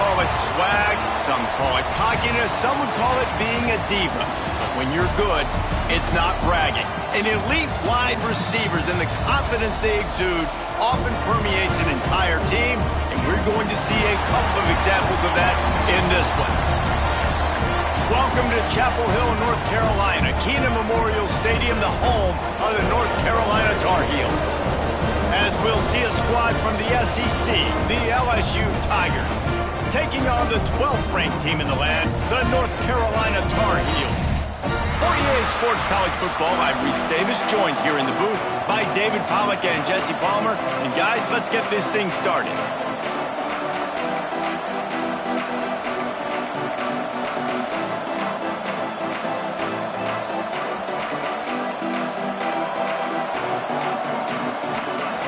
call it swag, some call it cockiness, some would call it being a diva. But when you're good, it's not bragging. And elite wide receivers and the confidence they exude often permeates an entire team, and we're going to see a couple of examples of that in this one. Welcome to Chapel Hill, North Carolina, Kenan Memorial Stadium, the home of the North Carolina Tar Heels. As we'll see a squad from the SEC, the LSU Tigers, taking on the 12th-ranked team in the land, the North Carolina Tar Heels. For EA Sports College Football, I'm Reese Davis, joined here in the booth by David Pollack and Jesse Palmer. And guys, let's get this thing started.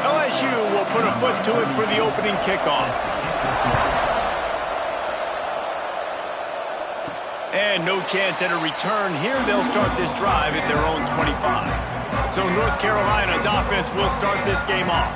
LSU will put a foot to it for the opening kickoff. And no chance at a return here. They'll start this drive at their own 25. So North Carolina's offense will start this game off.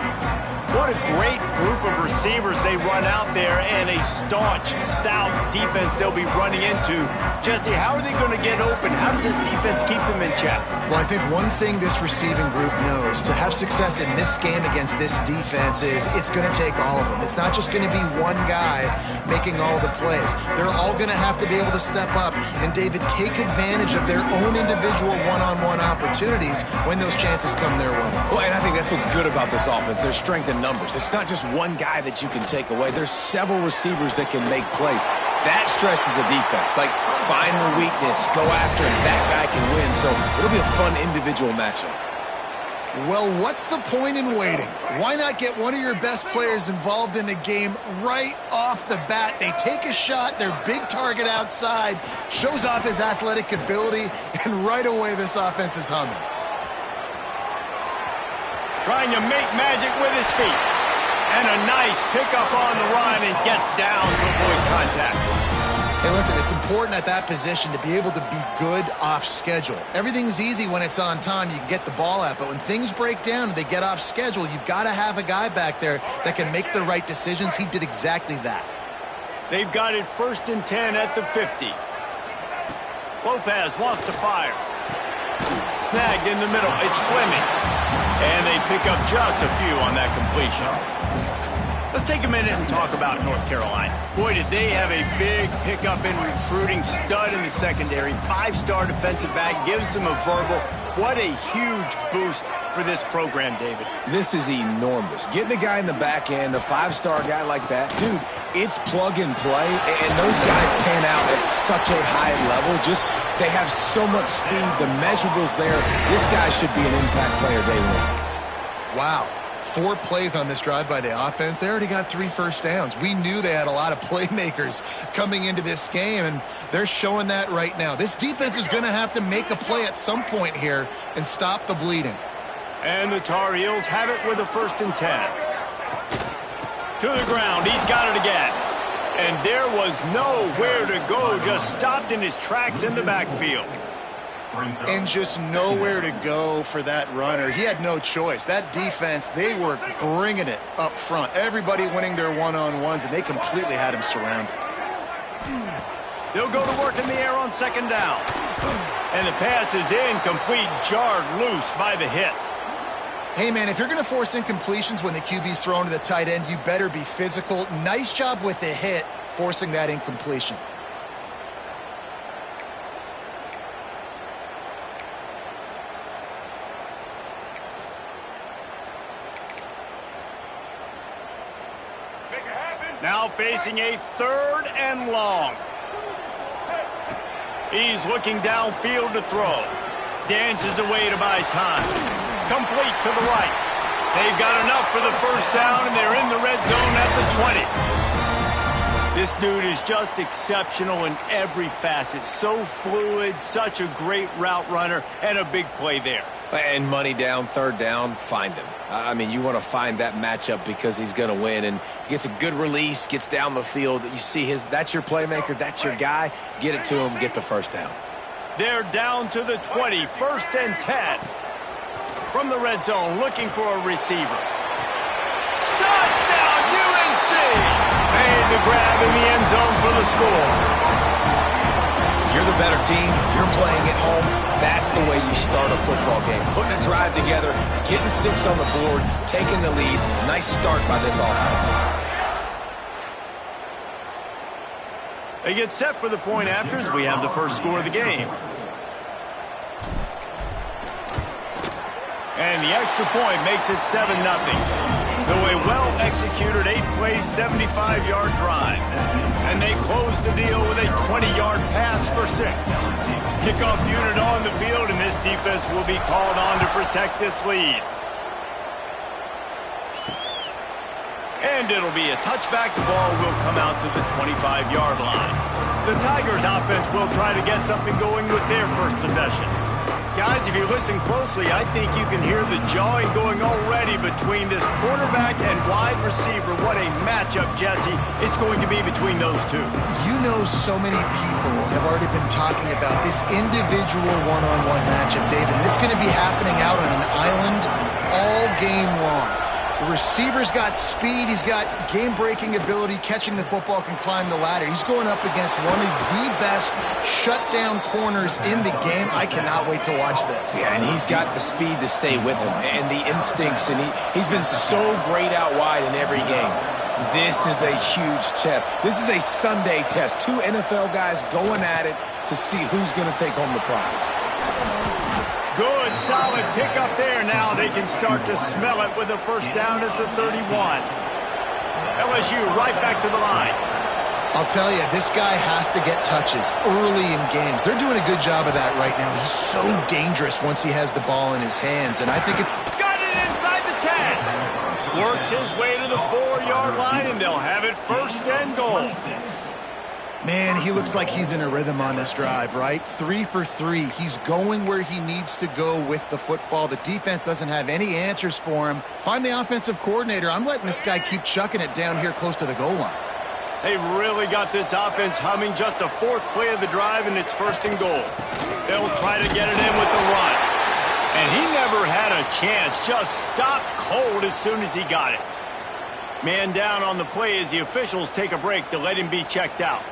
What a great group of receivers they run out there, and a staunch, stout defense they'll be running into. Jesse, how are they going to get open? How does this defense keep them in check? Well, I think one thing this receiving group knows to have success in this game against this defense is it's going to take all of them. It's not just going to be one guy making all the plays. They're all going to have to be able to step up and, David, take advantage of their own individual one-on-one opportunities when those chances come their way. Well, and I think that's what's good about this offense. There's strength in numbers. It's not just one guy that you can take away. There's several receivers that can make plays. That stresses a defense. Like, find the weakness, go after it, that guy can win. So it'll be a fun individual matchup. Well, what's the point in waiting? Why not get one of your best players involved in the game right off the bat? They take a shot, their big target outside, shows off his athletic ability, and right away this offense is humming. Trying to make magic with his feet. And a nice pickup on the run, and gets down to avoid contact. Hey, listen, it's important at that position to be able to be good off schedule. Everything's easy when it's on time. You can get the ball out. But when things break down and they get off schedule, you've got to have a guy back there that can make the right decisions. He did exactly that. They've got it 1st and 10 at the 50. Lopez wants to fire. Snagged in the middle. It's Fleming. And they pick up just a few on that completion. Let's take a minute and talk about North Carolina. Boy, did they have a big pickup in recruiting. Stud in the secondary. 5-star defensive back. Gives them a verbal. What a huge boost for this program, David. This is enormous. Getting a guy in the back end, a 5-star guy like that, dude, it's plug and play. And those guys pan out at such a high level. Just, they have so much speed. The measurables there. This guy should be an impact player day one. Wow. 4 plays on this drive by the offense. They already got 3 first downs. We knew they had a lot of playmakers coming into this game, and they're showing that right now. This defense is going to have to make a play at some point here and stop the bleeding. And the Tar Heels have it with a 1st and 10. To the ground. He's got it again. And there was nowhere to go. Just stopped in his tracks in the backfield. And just nowhere to go for that runner. He had no choice. That defense, they were bringing it up front. Everybody winning their one-on-ones, and they completely had him surrounded. They'll go to work in the air on 2nd down. And the pass is incomplete, jarred loose by the hit. Hey, man, if you're going to force incompletions when the QB's thrown to the tight end, you better be physical. Nice job with the hit, forcing that incompletion. Now facing a 3rd and long. He's looking downfield to throw. Dances away to buy time. Complete to the right. They've got enough for the 1st down, and they're in the red zone at the 20. This dude is just exceptional in every facet. So fluid, such a great route runner, and a big play there. And money down, 3rd down, find him. I mean, you want to find that matchup because he's going to win. And he gets a good release, gets down the field. You see that's your playmaker, that's your guy. Get it to him, get the 1st down. They're down to the 20, 1st and 10. From the red zone, looking for a receiver. Touchdown, UNC! Made the grab in the end zone for the score. You're the better team. You're playing at home. That's the way you start a football game. Putting a drive together, getting 6 on the board, taking the lead. Nice start by this offense. They get set for the point after as we have the first score of the game. And the extra point makes it 7-0. So a well-executed 8-play, 75-yard drive. And they close the deal with a 20-yard pass for 6. Kickoff unit on the field, and this defense will be called on to protect this lead. And it'll be a touchback. The ball will come out to the 25-yard line. The Tigers offense will try to get something going with their first possession. Guys, if you listen closely, I think you can hear the jawing going already between this quarterback and wide receiver. What a matchup, Jesse, it's going to be between those two. You know, so many people have already been talking about this individual one-on-one matchup, David, and it's going to be happening out on an island all game long. The receiver's got speed, he's got game-breaking ability, catching the football, can climb the ladder. He's going up against one of the best shutdown corners in the game. I cannot wait to watch this. Yeah, and he's got the speed to stay with him and the instincts, and he's been so great out wide in every game. This is a huge test. This is a Sunday test. 2 NFL guys going at it to see who's going to take home the prize. Good, solid pickup there. Now they can start to smell it with a first down at the 31. LSU right back to the line. I'll tell you, this guy has to get touches early in games. They're doing a good job of that right now. He's so dangerous once he has the ball in his hands, and I think got it inside the 10. Works his way to the 4-yard line, and they'll have it first and goal. Man, he looks like he's in a rhythm on this drive, right? 3 for 3. He's going where he needs to go with the football. The defense doesn't have any answers for him. Find the offensive coordinator. I'm letting this guy keep chucking it down here close to the goal line. They've really got this offense humming. Just the 4th play of the drive, and it's first and goal. They'll try to get it in with the run. And he never had a chance. Just stopped cold as soon as he got it. Man down on the play as the officials take a break to let him be checked out.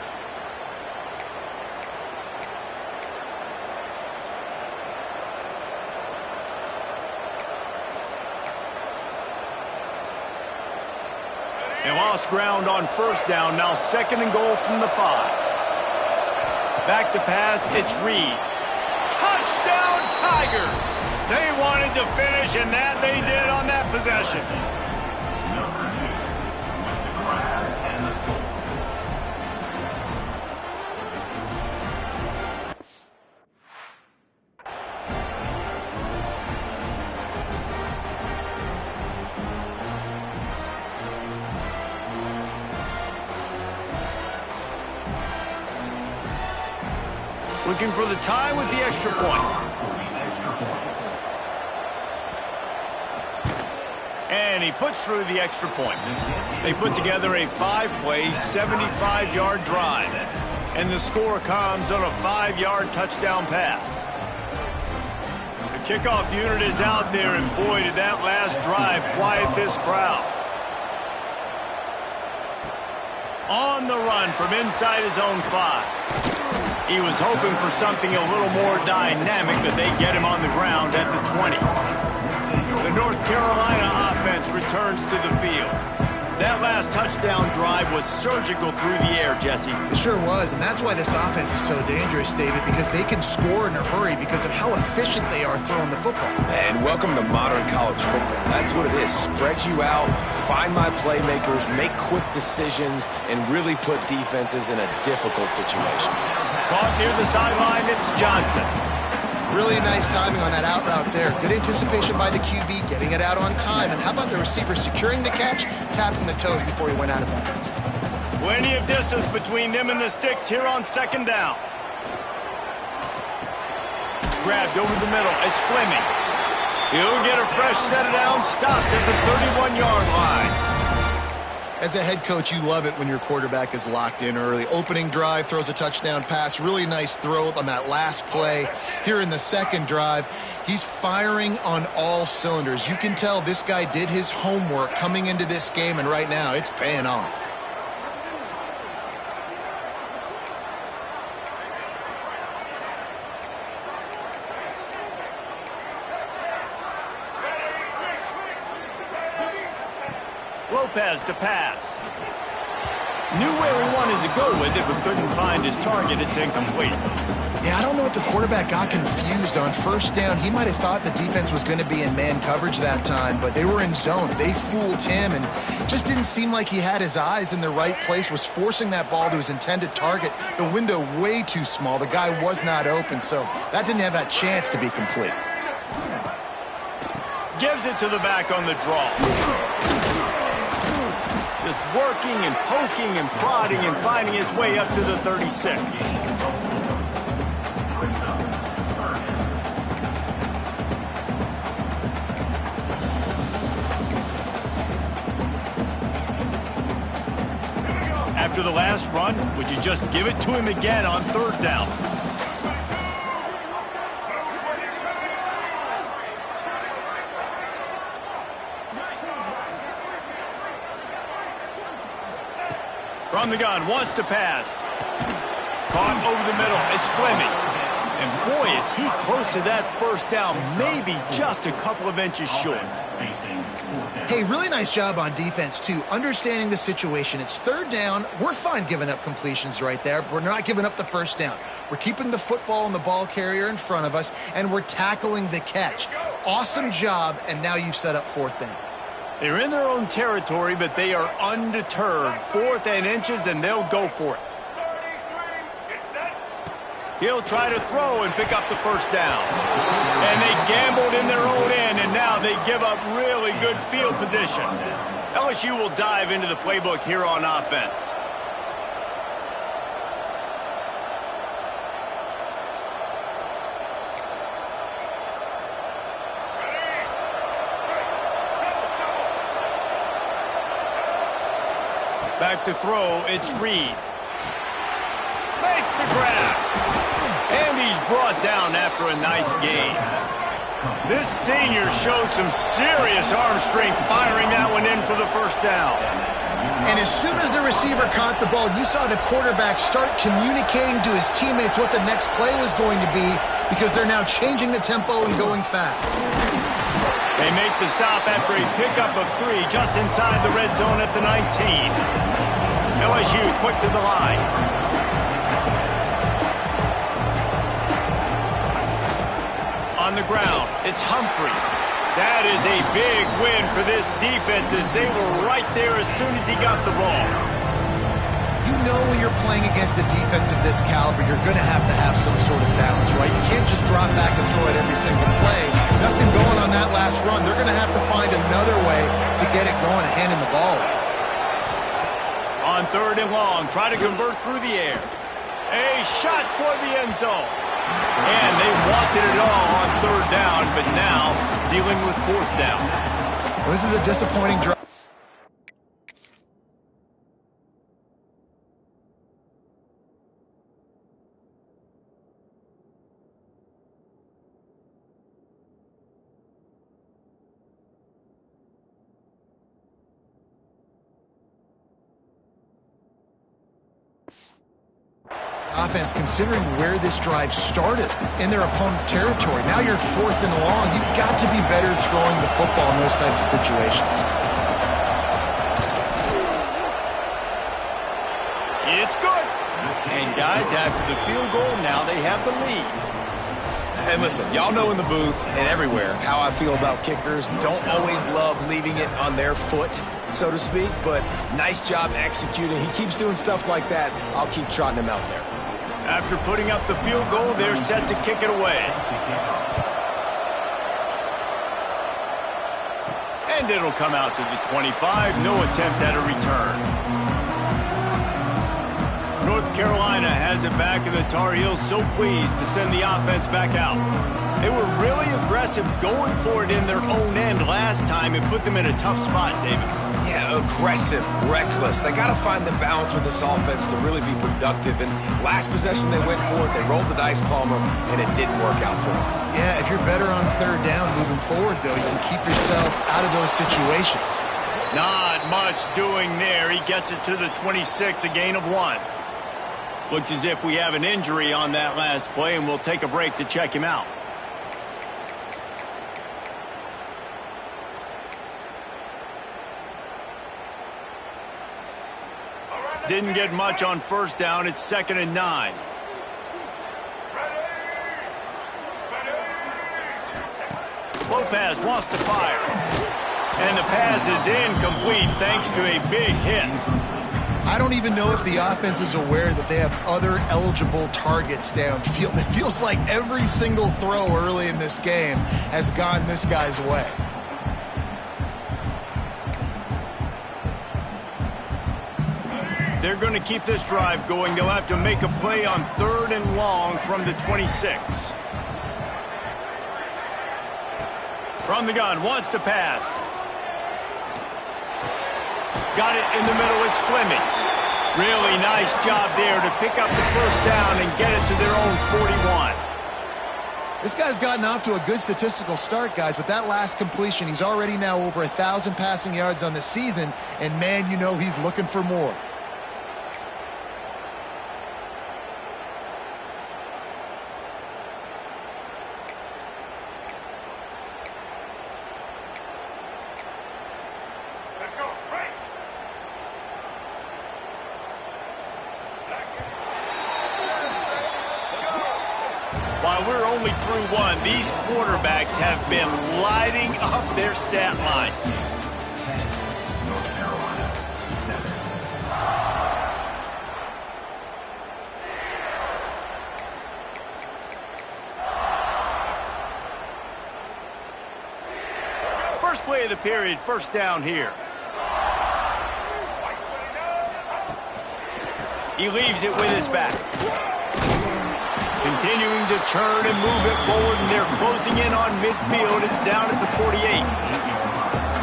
They lost ground on first down. Now 2nd and goal from the 5. Back to pass. It's Reed. Touchdown, Tigers! They wanted to finish, and that they did on that possession. Looking for the tie with the extra point. And he puts through the extra point. They put together a 5-play, 75-yard drive. And the score comes on a 5-yard touchdown pass. The kickoff unit is out there, and boy, did that last drive quiet this crowd. On the run from inside his own 5. He was hoping for something a little more dynamic, but they get him on the ground at the 20. The North Carolina offense returns to the field. That last touchdown drive was surgical through the air, Jesse. It sure was, and that's why this offense is so dangerous, David, because they can score in a hurry because of how efficient they are throwing the football. And welcome to modern college football. That's what it is. Spread you out, find my playmakers, make quick decisions, and really put defenses in a difficult situation. Caught near the sideline, it's Johnson. Really nice timing on that out route there. Good anticipation by the QB, getting it out on time. And how about the receiver securing the catch, tapping the toes before he went out of bounds? Plenty of distance between them and the sticks here on 2nd down. Grabbed over the middle, it's Fleming. He'll get a fresh set down, stopped at the 31-yard line. As a head coach, you love it when your quarterback is locked in early. Opening drive, throws a touchdown pass. Really nice throw on that last play. Here in the 2nd drive, he's firing on all cylinders. You can tell this guy did his homework coming into this game, and right now it's paying off. Lopez to pass. Knew where he wanted to go with it, but couldn't find his target. It's incomplete. Yeah, I don't know if the quarterback got confused on first down. He might have thought the defense was going to be in man coverage that time, but they were in zone. They fooled him and just didn't seem like he had his eyes in the right place, was forcing that ball to his intended target. The window way too small. The guy was not open, so that didn't have that chance to be complete. Gives it to the back on the draw. Just working and poking and prodding and finding his way up to the 36. After the last run, would you just give it to him again on third down? From the gun, wants to pass. Caught over the middle. It's Fleming. And boy, is he close to that first down, maybe just a couple of inches short. Hey, really nice job on defense, too. Understanding the situation. It's third down. We're fine giving up completions right there. But we're not giving up the first down. We're keeping the football and the ball carrier in front of us, and we're tackling the catch. Awesome job, and now you've set up fourth down. They're in their own territory, but they are undeterred. 4th and inches, and they'll go for it. He'll try to throw and pick up the first down. And they gambled in their own end, and now they give up really good field position. LSU will dive into the playbook here on offense. Back to throw, it's Reed. Makes the grab. And he's brought down after a nice gain. This senior showed some serious arm strength firing that one in for the first down. And as soon as the receiver caught the ball, you saw the quarterback start communicating to his teammates what the next play was going to be because they're now changing the tempo and going fast. They make the stop after a pickup of 3 just inside the red zone at the 19. LSU quick to the line. On the ground, it's Humphrey. That is a big win for this defense as they were right there as soon as he got the ball. You know when you're playing against a defense of this caliber, you're going to have some sort of balance, right? You can't just drop back and throw it every single play. Nothing going on that last run. They're going to have to find another way to get it going and handing the ball off. On third and long, try to convert through the air. A shot toward the end zone. And they wanted it all on third down, but now dealing with fourth down. Well, this is a disappointing drive. Offense, considering where this drive started in their opponent territory. Now you're 4th and long. You've got to be better throwing the football in those types of situations. It's good. And guys, after the field goal, now they have the lead. And listen, y'all know in the booth and everywhere how I feel about kickers. Don't always love leaving it on their foot, so to speak, but nice job executing. He keeps doing stuff like that. I'll keep trotting him out there. After putting up the field goal, they're set to kick it away. And it'll come out to the 25. No attempt at a return. North Carolina has it back, and the Tar Heels so pleased to send the offense back out. They were really aggressive going for it in their own end last time. It put them in a tough spot, David. Yeah, aggressive, reckless. They got to find the balance with this offense to really be productive. And last possession they went for it, they rolled the dice, Palmer, and it didn't work out for them. Yeah, if you're better on third down moving forward, though, you can keep yourself out of those situations. Not much doing there. He gets it to the 26, a gain of 1. Looks as if we have an injury on that last play, and we'll take a break to check him out. Didn't get much on first down. It's 2nd and 9. Lopez wants to fire. And the pass is incomplete thanks to a big hit. I don't even know if the offense is aware that they have other eligible targets downfield. It feels like every single throw early in this game has gone this guy's way. They're going to keep this drive going. They'll have to make a play on 3rd and long from the 26. From the gun, wants to pass. Got it in the middle, it's Fleming. Really nice job there to pick up the first down and get it to their own 41. This guy's gotten off to a good statistical start, guys, but that last completion, he's already now over 1,000 passing yards on the season, and man, you know he's looking for more. While we're only through one, these quarterbacks have been lighting up their stat line. First play of the period, first down here. He leaves it with his back. Continuing to turn and move it forward, and they're closing in on midfield. It's down at the 48.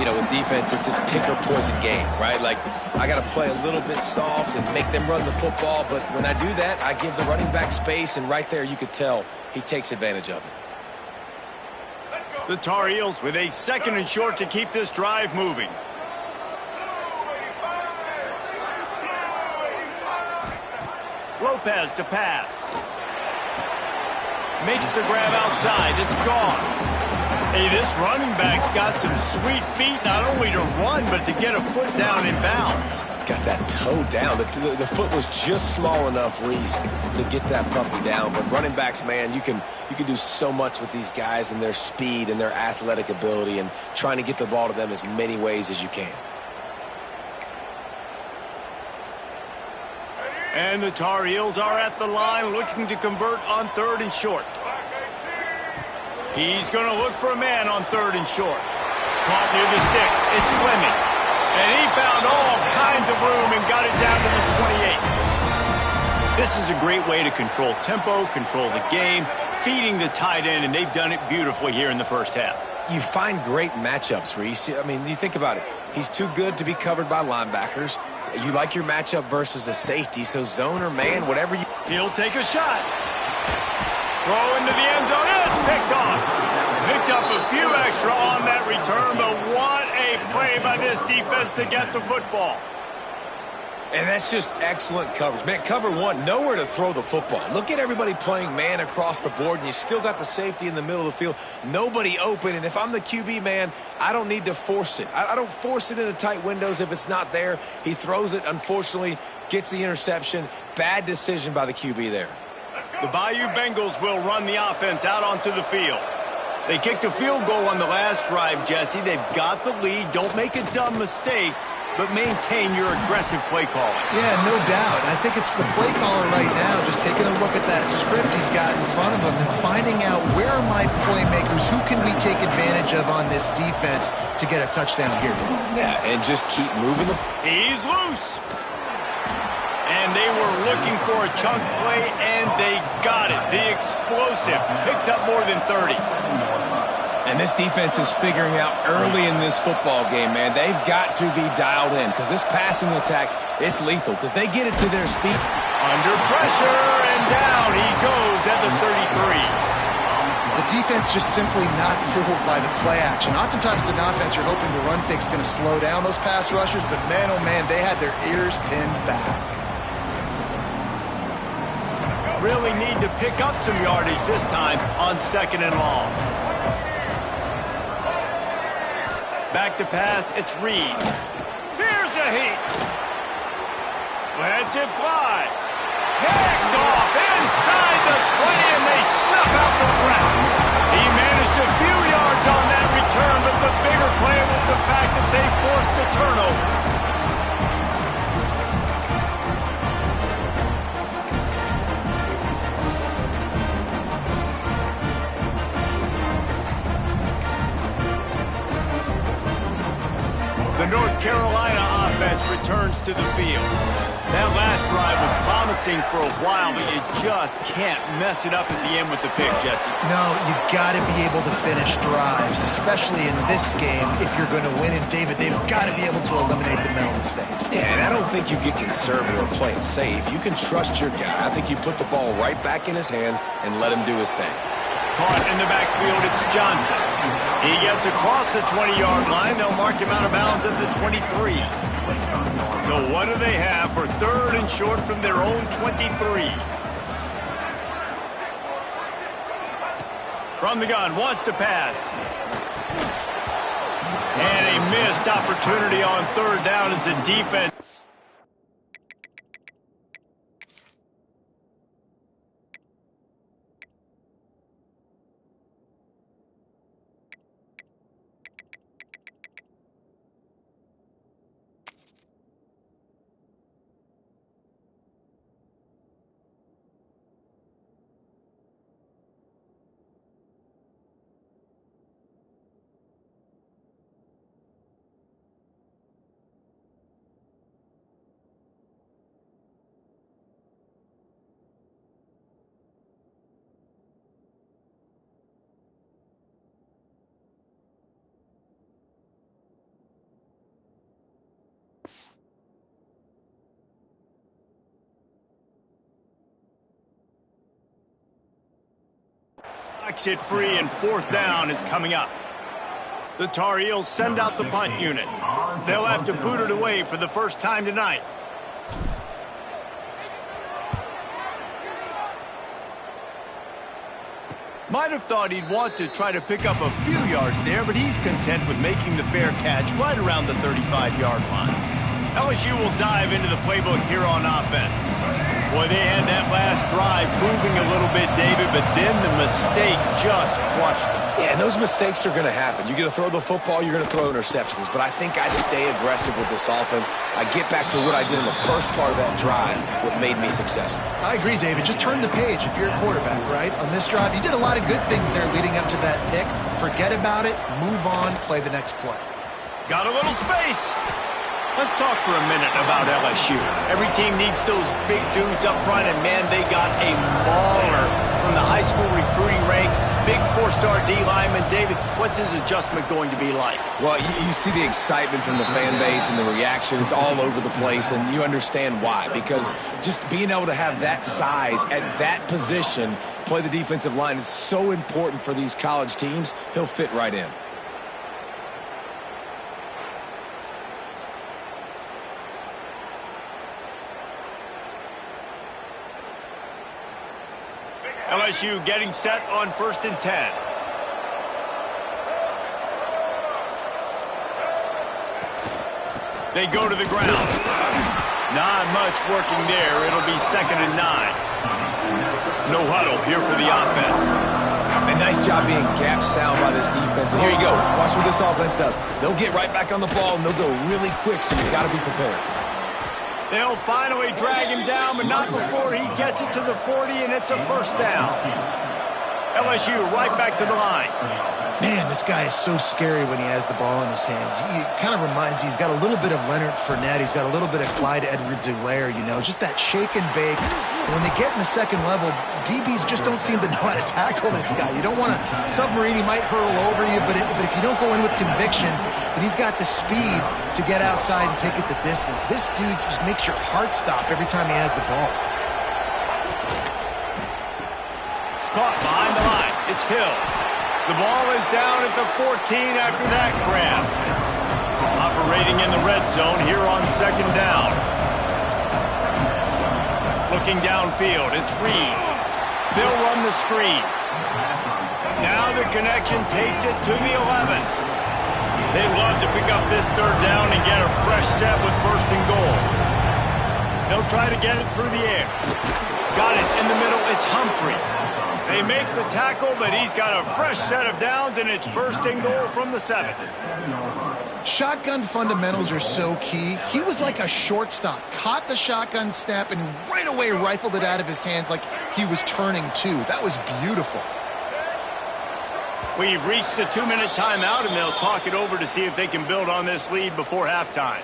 You know, with defense, it's this pick or poison game, right? Like, I got to play a little bit soft and make them run the football, but when I do that, I give the running back space, and right there you could tell he takes advantage of it. The Tar Heels with a 2nd and short to keep this drive moving. Lopez to pass. Makes the grab outside. It's gone. Hey, this running back's got some sweet feet, not only to run, but to get a foot down in bounds. Got that toe down. The foot was just small enough, Reese, to get that puppy down. But running backs, man, you can do so much with these guys and their speed and their athletic ability and trying to get the ball to them as many ways as you can. And the Tar Heels are at the line looking to convert on 3rd and short. He's going to look for a man on 3rd and short. Caught near the sticks. It's Fleming. And he found all kinds of room and got it down to the 28. This is a great way to control tempo, control the game, feeding the tight end, and they've done it beautifully here in the first half. You find great matchups, Reese. I mean, you think about it. He's too good to be covered by linebackers. You like your matchup versus a safety, so zone or man, whatever you... He'll take a shot. Throw into the end zone. It's picked off. Picked up a few extra on that return, but what a play by this defense to get the football. And that's just excellent coverage. Man, cover one, nowhere to throw the football. Look at everybody playing man across the board, and you still got the safety in the middle of the field. Nobody open, and if I'm the QB, man, I don't need to force it. I don't force it into tight windows if it's not there. He throws it, unfortunately, gets the interception. Bad decision by the QB there. The Bayou Bengals will run the offense out onto the field. They kicked a field goal on the last drive, Jesse. They've got the lead. Don't make a dumb mistake, but maintain your aggressive play calling. Yeah, no doubt. I think it's the play caller right now just taking a look at that script he's got in front of him and finding out where are my playmakers, who can we take advantage of on this defense to get a touchdown here. Yeah, and just keep moving the... He's loose. And they were looking for a chunk play, and they got it. The explosive picks up more than 30. And this defense is figuring out early in this football game, man. They've got to be dialed in because this passing attack, it's lethal because they get it to their speed. Under pressure, and down he goes at the 33. The defense just simply not fooled by the play action. Oftentimes, as an offense, you're hoping the run fake's going to slow down those pass rushers, but man, oh man, they had their ears pinned back. Really need to pick up some yardage this time on 2nd and long. Back to pass, it's Reed. Here's a heat. Lets it fly. Picked off inside the 20, and they snuff out the threat. He managed a few yards on that return, but the bigger play was the fact that they forced the turnover. The North Carolina offense returns to the field. That last drive was promising for a while, but you just can't mess it up at the end with the pick, Jesse. No, you got to be able to finish drives, especially in this game. If you're going to win, and David, they've got to be able to eliminate the mental mistakes. Yeah, and I don't think you get conservative or play it safe. You can trust your guy. I think you put the ball right back in his hands and let him do his thing. Caught in the backfield, it's Johnson. He gets across the 20-yard line. They'll mark him out of bounds at the 23. So what do they have for third and short from their own 23? From the gun, wants to pass. And a missed opportunity on third down as the defense. It free, and fourth down is coming up. The Tar Heels send out the punt unit. They'll have to boot it away for the first time tonight. Might have thought he'd want to try to pick up a few yards there, but he's content with making the fair catch right around the 35-yard line. LSU will dive into the playbook here on offense. Boy, they had that last drive moving a little bit, David, but then the mistake just crushed them. Yeah, and those mistakes are going to happen. You're going to throw the football, you're going to throw interceptions, but I think I stay aggressive with this offense. I get back to what I did in the first part of that drive, what made me successful. I agree, David. Just turn the page if you're a quarterback, right? On this drive, you did a lot of good things there leading up to that pick. Forget about it, move on, play the next play. Got a little space. Let's talk for a minute about LSU. Every team needs those big dudes up front, and man, they got a mauler from the high school recruiting ranks. Big four-star D lineman. David, what's his adjustment going to be like? Well, you see the excitement from the fan base and the reaction. It's all over the place, and you understand why. Because just being able to have that size at that position, play the defensive line, is so important for these college teams. He'll fit right in. LSU getting set on 1st and 10. They go to the ground. Not much working there. It'll be 2nd and 9. No huddle here for the offense. A nice job being gap sound by this defense. And here you go. Watch what this offense does. They'll get right back on the ball, and they'll go really quick, so you've got to be prepared. They'll finally drag him down, but not before he gets it to the 40, and it's a first down. LSU right back to the line. Man, this guy is so scary when he has the ball in his hands. He kind of reminds you, he's got a little bit of Leonard Fournette. He's got a little bit of Clyde Edwards-Helaire, you know, just that shake and bake. And when they get in the second level, DBs just don't seem to know how to tackle this guy. You don't want to submarine. He might hurl over you, but if you don't go in with conviction, and he's got the speed to get outside and take it the distance. This dude just makes your heart stop every time he has the ball. Caught behind the line. It's Hill. The ball is down at the 14 after that grab. Operating in the red zone here on 2nd down. Looking downfield, it's Reed. They'll run the screen. Now the connection takes it to the 11. They'd love to pick up this 3rd down and get a fresh set with 1st and goal. They'll try to get it through the air. Got it in the middle. It's Humphrey. They make the tackle, but he's got a fresh set of downs, and it's 1st and goal from the 7. Shotgun fundamentals are so key. He was like a shortstop, caught the shotgun snap, and right away rifled it out of his hands like he was turning two. That was beautiful. We've reached the 2-minute timeout, and they'll talk it over to see if they can build on this lead before halftime.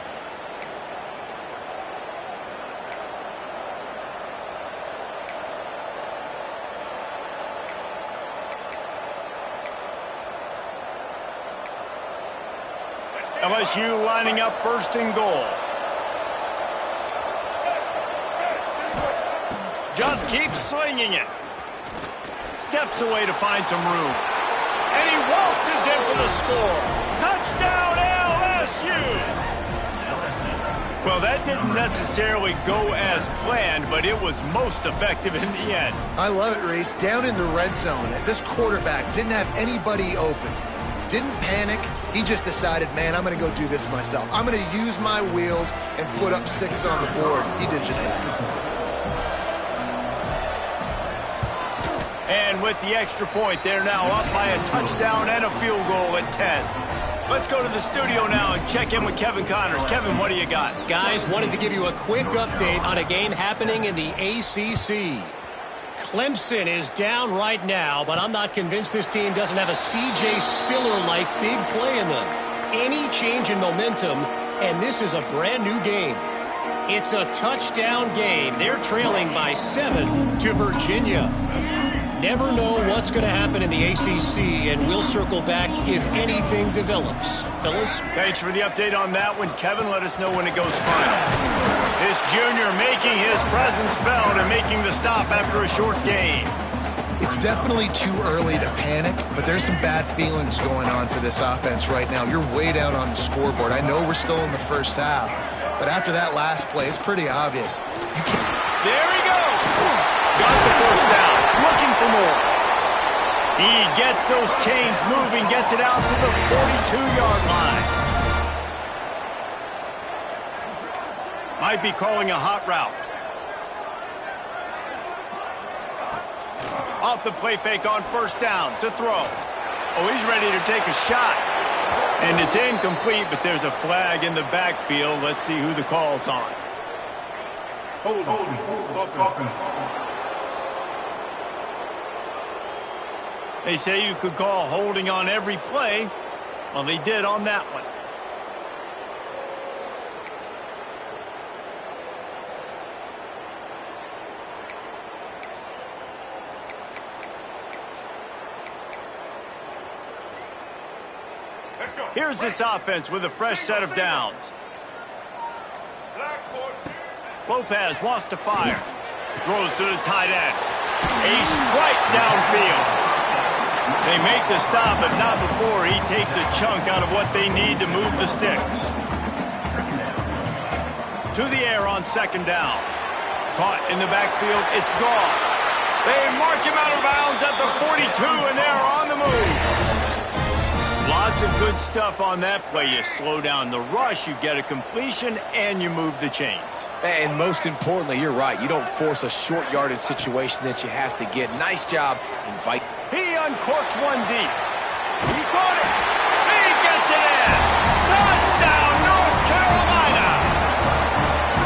LSU lining up 1st and goal. Just keeps swinging it. Steps away to find some room. And he waltzes in for the score. Touchdown, LSU! Well, that didn't necessarily go as planned, but it was most effective in the end. I love it, Reese. Down in the red zone, this quarterback didn't have anybody open. Didn't panic. He just decided, man, I'm going to go do this myself. I'm going to use my wheels and put up 6 on the board. He did just that. And with the extra point, they're now up by a touchdown and a field goal at 10. Let's go to the studio now and check in with Kevin Connors. Kevin, what do you got? Guys, wanted to give you a quick update on a game happening in the ACC. Clemson is down right now, but I'm not convinced this team doesn't have a C.J. Spiller-like big play in them. Any change in momentum, and this is a brand new game. It's a touchdown game. They're trailing by 7 to Virginia. Never know what's going to happen in the ACC, and we'll circle back if anything develops. Fellas? Thanks for the update on that one, Kevin. Let us know when it goes final. This junior making his presence felt and making the stop after a short game. It's definitely too early to panic, but there's some bad feelings going on for this offense right now. You're way down on the scoreboard. I know we're still in the first half, but after that last play, it's pretty obvious. There he goes! Got the first down. Looking for more. He gets those chains moving, gets it out to the 42-yard line. Might be calling a hot route. Off the play fake on 1st down to throw. Oh, he's ready to take a shot. And it's incomplete, but there's a flag in the backfield. Let's see who the call's on. Hold. They say you could call holding on every play. Well, they did on that one. Here's this offense with a fresh set of downs. Lopez wants to fire. Throws to the tight end. A strike downfield. They make the stop, but not before he takes a chunk out of what they need to move the sticks. To the air on 2nd down. Caught in the backfield, it's Goss. They mark him out of bounds at the 42, and they're on the move. Lots of good stuff on that play. You slow down the rush, you get a completion, and you move the chains. And most importantly, you're right. You don't force a short yardage situation that you have to get. Nice job invite. He uncorks one deep. He caught it. He gets it in. Touchdown, North Carolina.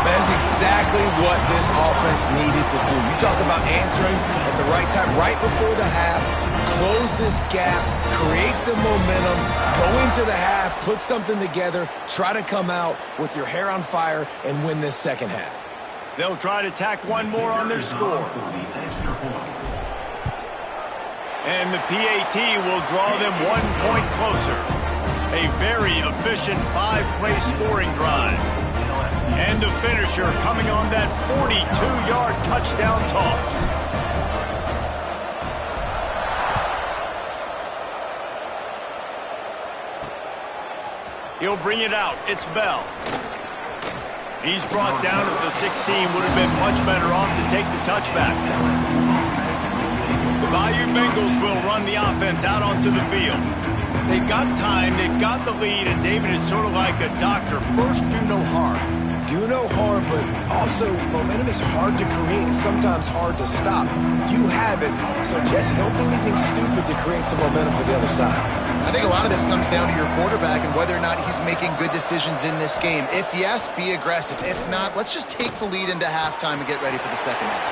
That's exactly what this offense needed to do. You talk about answering at the right time, right before the half. Close this gap, create some momentum, go into the half, put something together, try to come out with your hair on fire and win this 2nd half. They'll try to tack one more on their score. And the PAT will draw them 1 point closer. A very efficient 5-play scoring drive. And the finisher coming on that 42-yard touchdown toss. He'll bring it out. It's Bell. He's brought down at the 16. Would have been much better off to take the touchback. The Bayou Bengals will run the offense out onto the field. They've got time. They've got the lead. And David is sort of like a doctor. First, do no harm. do no harm, but also momentum is hard to create and sometimes hard to stop. You have it, so Jesse, don't do anything stupid to create some momentum for the other side. I think a lot of this comes down to your quarterback and whether or not he's making good decisions in this game. If yes, be aggressive. If not, let's just take the lead into halftime and get ready for the second half.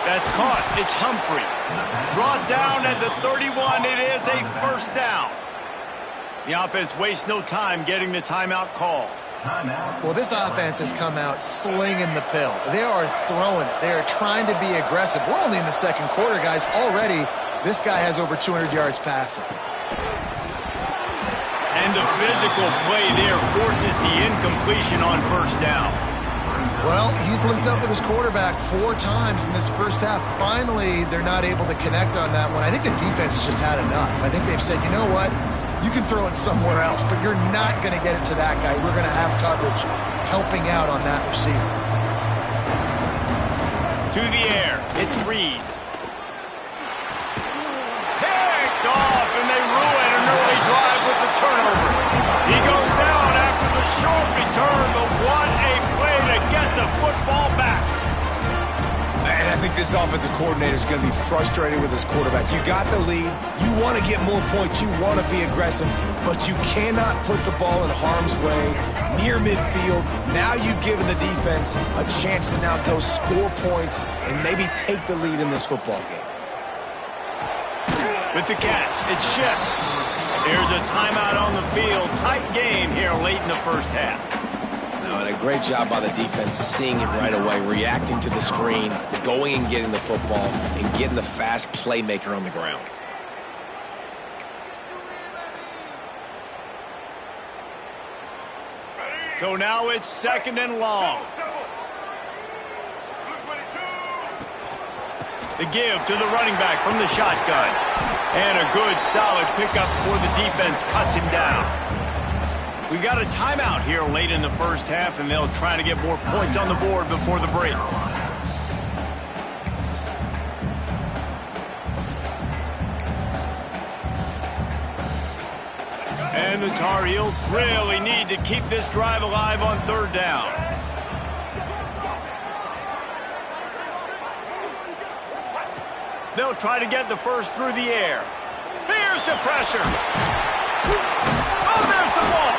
That's caught. It's Humphrey. Brought down at the 31. It is a first down. The offense wastes no time getting the timeout call. Well, this offense has come out slinging the pill. They are throwing it. They are trying to be aggressive. We're only in the second quarter, guys. Already, this guy has over 200 yards passing. And the physical play there forces the incompletion on first down. Well, he's linked up with his quarterback 4 times in this first half. Finally, they're not able to connect on that one. I think the defense has just had enough. I think they've said, you know what? You can throw it somewhere else, but you're not going to get it to that guy. We're going to have coverage helping out on that receiver. To the air. It's Reed. Picked off, and they ruin an early drive with the turnover. He goes down after the short return, but what a play to get the football back. And I think this offensive coordinator is going to be frustrated with his quarterback. You got the lead. You want to get more points. You want to be aggressive, but you cannot put the ball in harm's way near midfield. Now you've given the defense a chance to now go score points and maybe take the lead in this football game. With the catch, it's Shep. There's a timeout on the field. Tight game here late in the first half. And a great job by the defense seeing it right away, reacting to the screen, going and getting the football, and getting the fast playmaker on the ground. So now it's second and long. The give to the running back from the shotgun. And a good, solid pickup before the defense cuts him down. We got a timeout here late in the first half, and they'll try to get more points on the board before the break. And the Tar Heels really need to keep this drive alive on third down. They'll try to get the first through the air. Here's the pressure. Oh, there's the ball.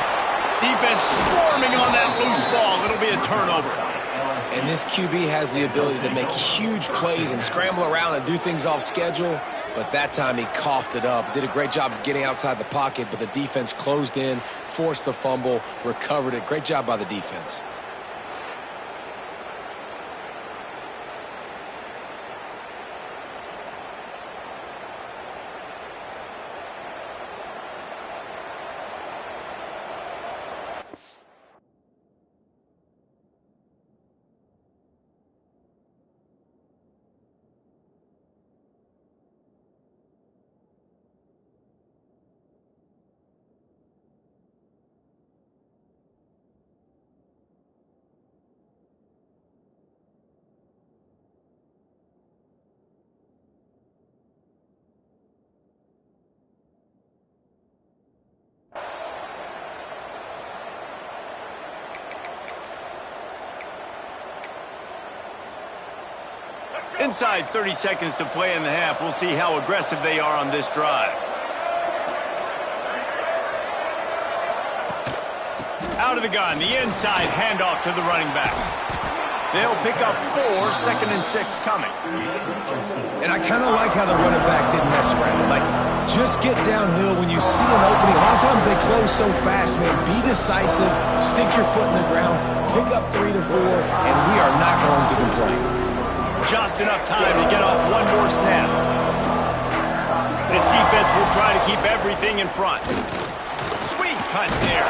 Defense swarming on that loose ball. It'll be a turnover. And this QB has the ability to make huge plays and scramble around and do things off schedule. But that time he coughed it up. Did a great job of getting outside the pocket, but the defense closed in, forced the fumble, recovered it. Great job by the defense. Inside 30 seconds to play in the half. We'll see how aggressive they are on this drive. Out of the gun, the inside handoff to the running back. They'll pick up 4, 2nd and 6 coming. And I kind of like how the running back didn't mess around. Like, just get downhill when you see an opening. A lot of times they close so fast, man. Be decisive, stick your foot in the ground, pick up 3 to 4, and we are not going to complain. Just enough time to get off one more snap. This defense will try to keep everything in front. Sweet cut there.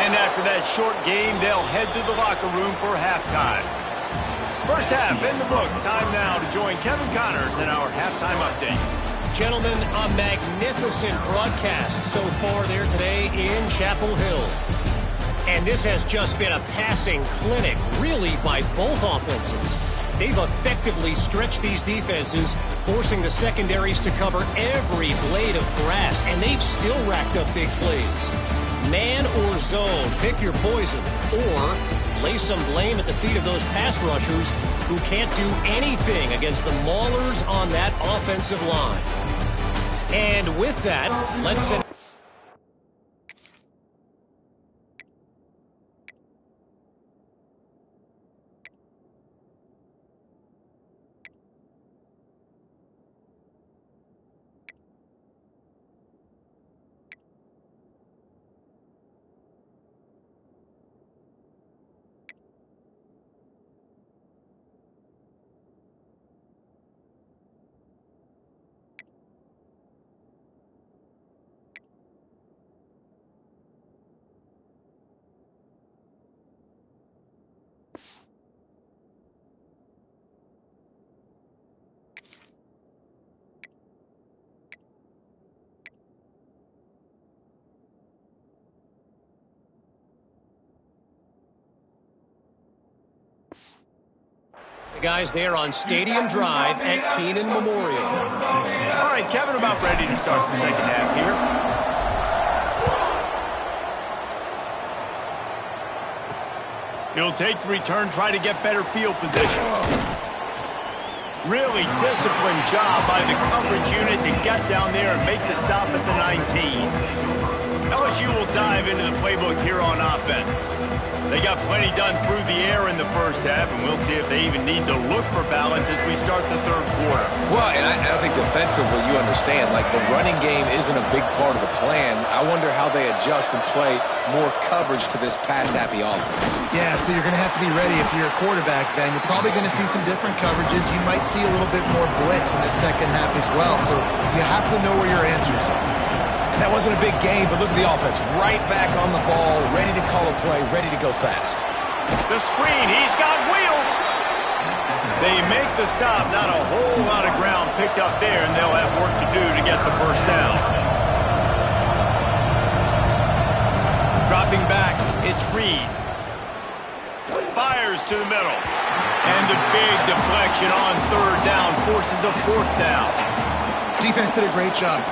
And after that short game, they'll head to the locker room for halftime. First half in the books. Time now to join Kevin Connors in our halftime update. Gentlemen, a magnificent broadcast so far there today in Chapel Hill. And this has just been a passing clinic, really, by both offenses. They've effectively stretched these defenses, forcing the secondaries to cover every blade of grass, and they've still racked up big plays. Man or zone, pick your poison, or lay some blame at the feet of those pass rushers who can't do anything against the maulers on that offensive line. And with that, let's send... Guys, there on Stadium Drive at Kenan Memorial. All right, Kevin, about ready to start the second half here. He'll take the return, try to get better field position. Really disciplined job by the coverage unit to get down there and make the stop at the 19. LSU will dive into the playbook here on offense. They got plenty done through the air in the first half, and we'll see if they even need to look for balance as we start the third quarter. Well, and I think defensively, you understand, like the running game isn't a big part of the plan. I wonder how they adjust and play more coverage to this pass-happy offense. Yeah, so you're going to have to be ready if you're a quarterback, Ben. You're probably going to see some different coverages. You might see a little bit more blitz in the second half as well, so you have to know where your answers are. And that wasn't a big game, but look at the offense. Right back on the ball, ready to call a play, ready to go fast. The screen, he's got wheels. They make the stop, not a whole lot of ground picked up there, and they'll have work to do to get the first down. Dropping back, it's Reed. Fires to the middle. And the big deflection on third down forces a fourth down. Defense did a great job.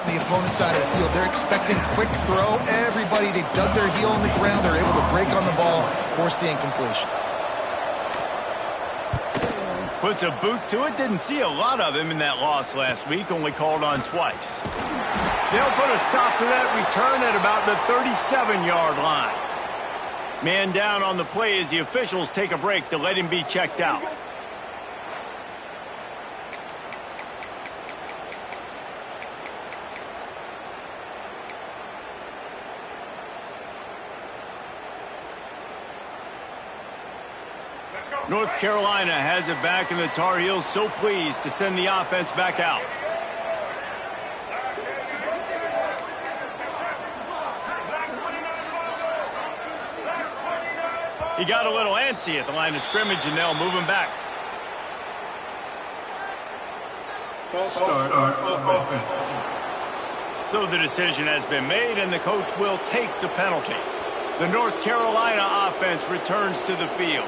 The opponent's side of the field, they're expecting quick throw. Everybody, they dug their heel on the ground. They're able to break on the ball, force the incompletion. Puts a boot to it. Didn't see a lot of him in that loss last week, only called on twice. They'll put a stop to that return at about the 37-yard line. Man down on the play as the officials take a break to let him be checked out. North Carolina has it back, and the Tar Heels so pleased to send the offense back out. He got a little antsy at the line of scrimmage, and they'll move him back. False start offense. So the decision has been made, and the coach will take the penalty. The North Carolina offense returns to the field.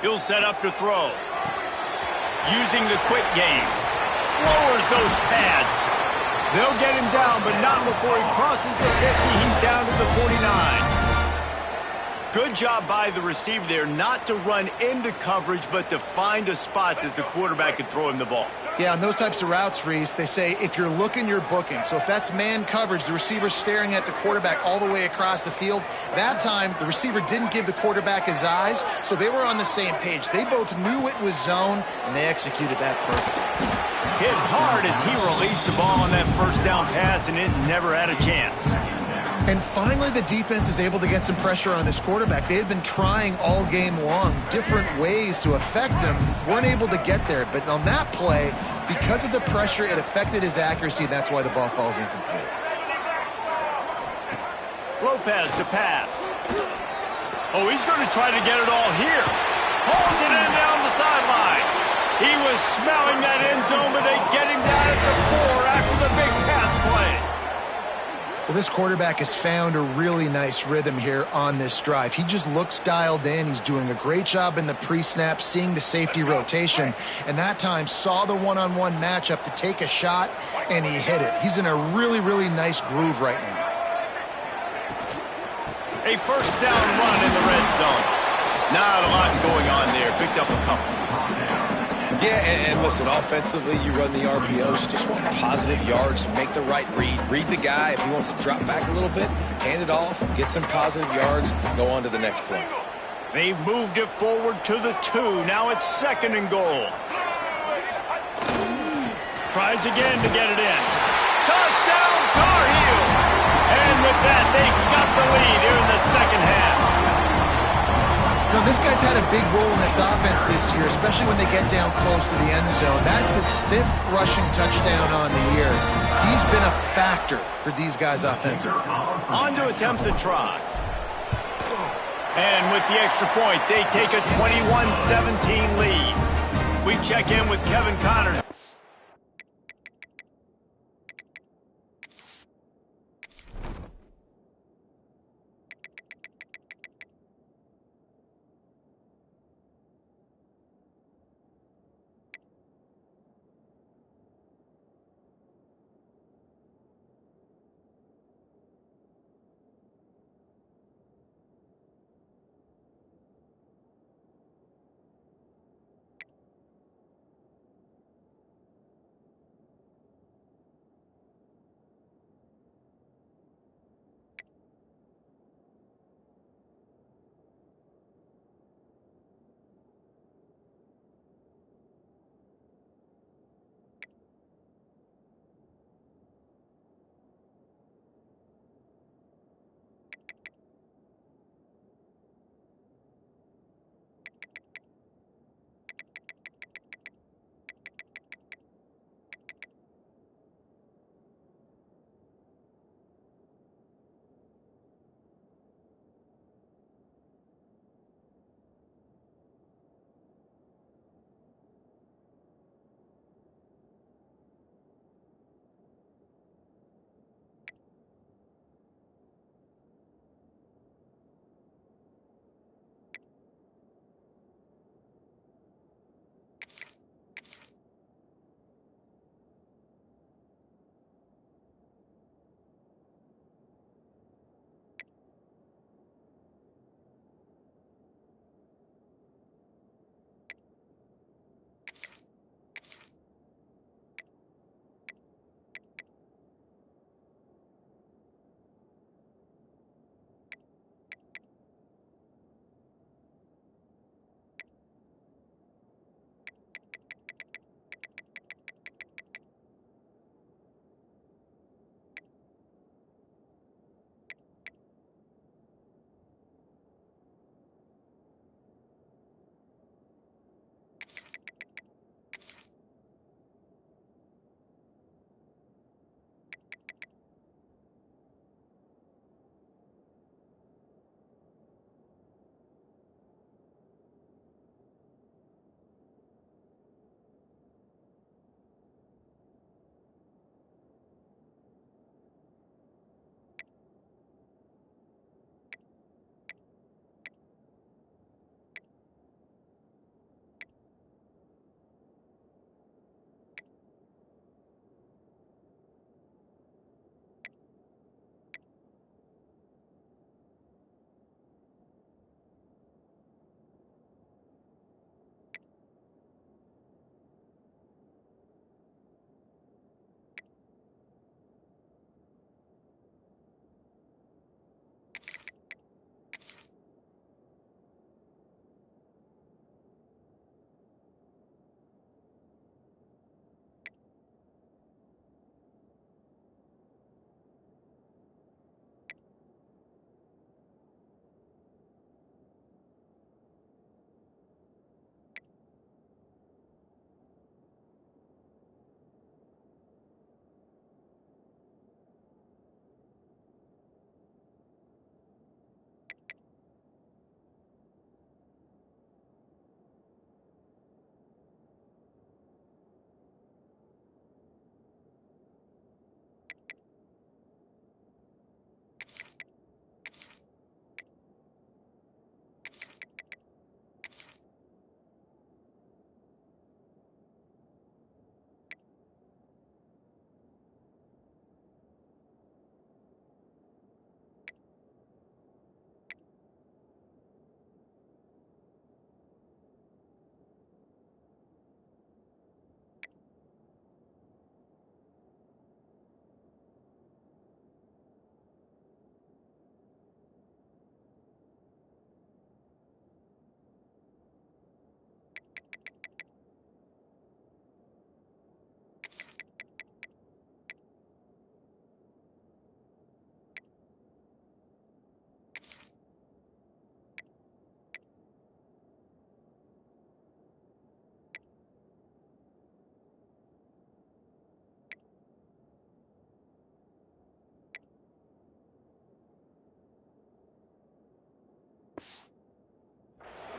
He'll set up to throw. Using the quick game. Lowers those pads. They'll get him down, but not before he crosses the 50. He's down to the 49. Good job by the receiver there not to run into coverage, but to find a spot that the quarterback can throw him the ball. Yeah, on those types of routes, Reese, they say if you're looking, you're booking. So if that's man coverage, the receiver's staring at the quarterback all the way across the field. That time, the receiver didn't give the quarterback his eyes, so they were on the same page. They both knew it was zone, and they executed that perfectly. Hit hard as he released the ball on that first down pass, and it never had a chance. And finally, the defense is able to get some pressure on this quarterback. They had been trying all game long different ways to affect him, weren't able to get there. But on that play, because of the pressure, it affected his accuracy, and that's why the ball falls incomplete. Lopez to pass. Oh, he's going to try to get it all here. Pulls it in down the sideline. He was smelling that end zone, but they get him down at the 4 after the big pass play. Well, this quarterback has found a really nice rhythm here on this drive. He just looks dialed in. He's doing a great job in the pre-snap, seeing the safety rotation, and that time saw the one-on-one matchup to take a shot, and he hit it. He's in a really, really nice groove right now. A first down run in the red zone. Not a lot going on there. Picked up a couple. Yeah, and listen, offensively, you run the RPOs. You just want positive yards, make the right read. Read the guy. If he wants to drop back a little bit, hand it off, get some positive yards, go on to the next play. They've moved it forward to the 2. Now it's 2nd and goal. Tries again to get it in. Touchdown, Tar Heel! And with that, they got the lead here in the second half. You know, this guy's had a big role in this offense this year, especially when they get down close to the end zone. That's his 5th rushing touchdown on the year. He's been a factor for these guys offensively. On to attempt the try. And with the extra point, they take a 21-17 lead. We check in with Kevin Connors.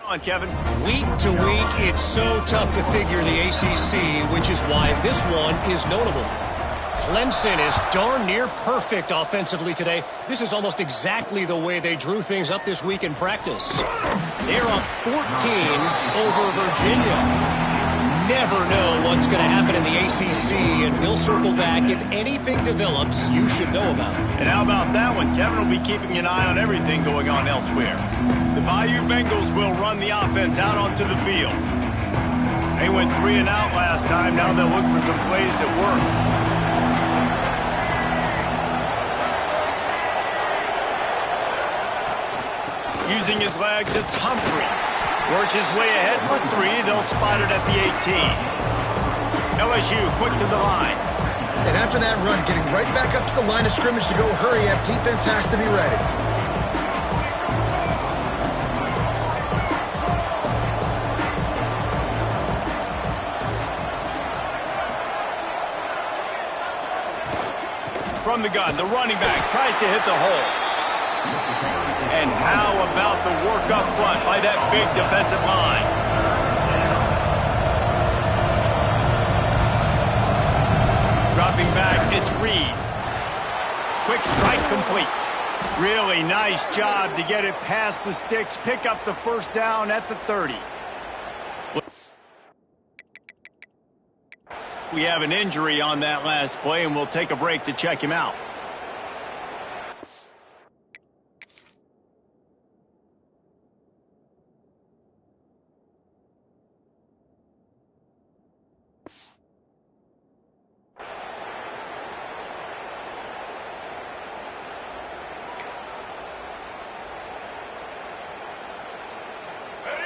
On, Kevin. Week to week, it's so tough to figure the ACC, which is why this one is notable. Clemson is darn near perfect offensively today. This is almost exactly the way they drew things up this week in practice. They're up 14 over Virginia. Never know what's going to happen in the ACC, and we'll circle back if anything develops you should know about. And how about that one? Kevin will be keeping an eye on everything going on elsewhere. The Bayou Bengals will run the offense out onto the field. They went 3 and out last time. Now they'll look for some plays that work. Using his legs, it's Humphrey. Works his way ahead for 3. They'll spot it at the 18. LSU quick to the line. And after that run, getting right back up to the line of scrimmage to go hurry up, defense has to be ready. From the gun, the running back tries to hit the hole. And how about the work up front by that big defensive line? Dropping back, it's Reed. Quick strike complete. Really nice job to get it past the sticks, pick up the first down at the 30. We have an injury on that last play, and we'll take a break to check him out.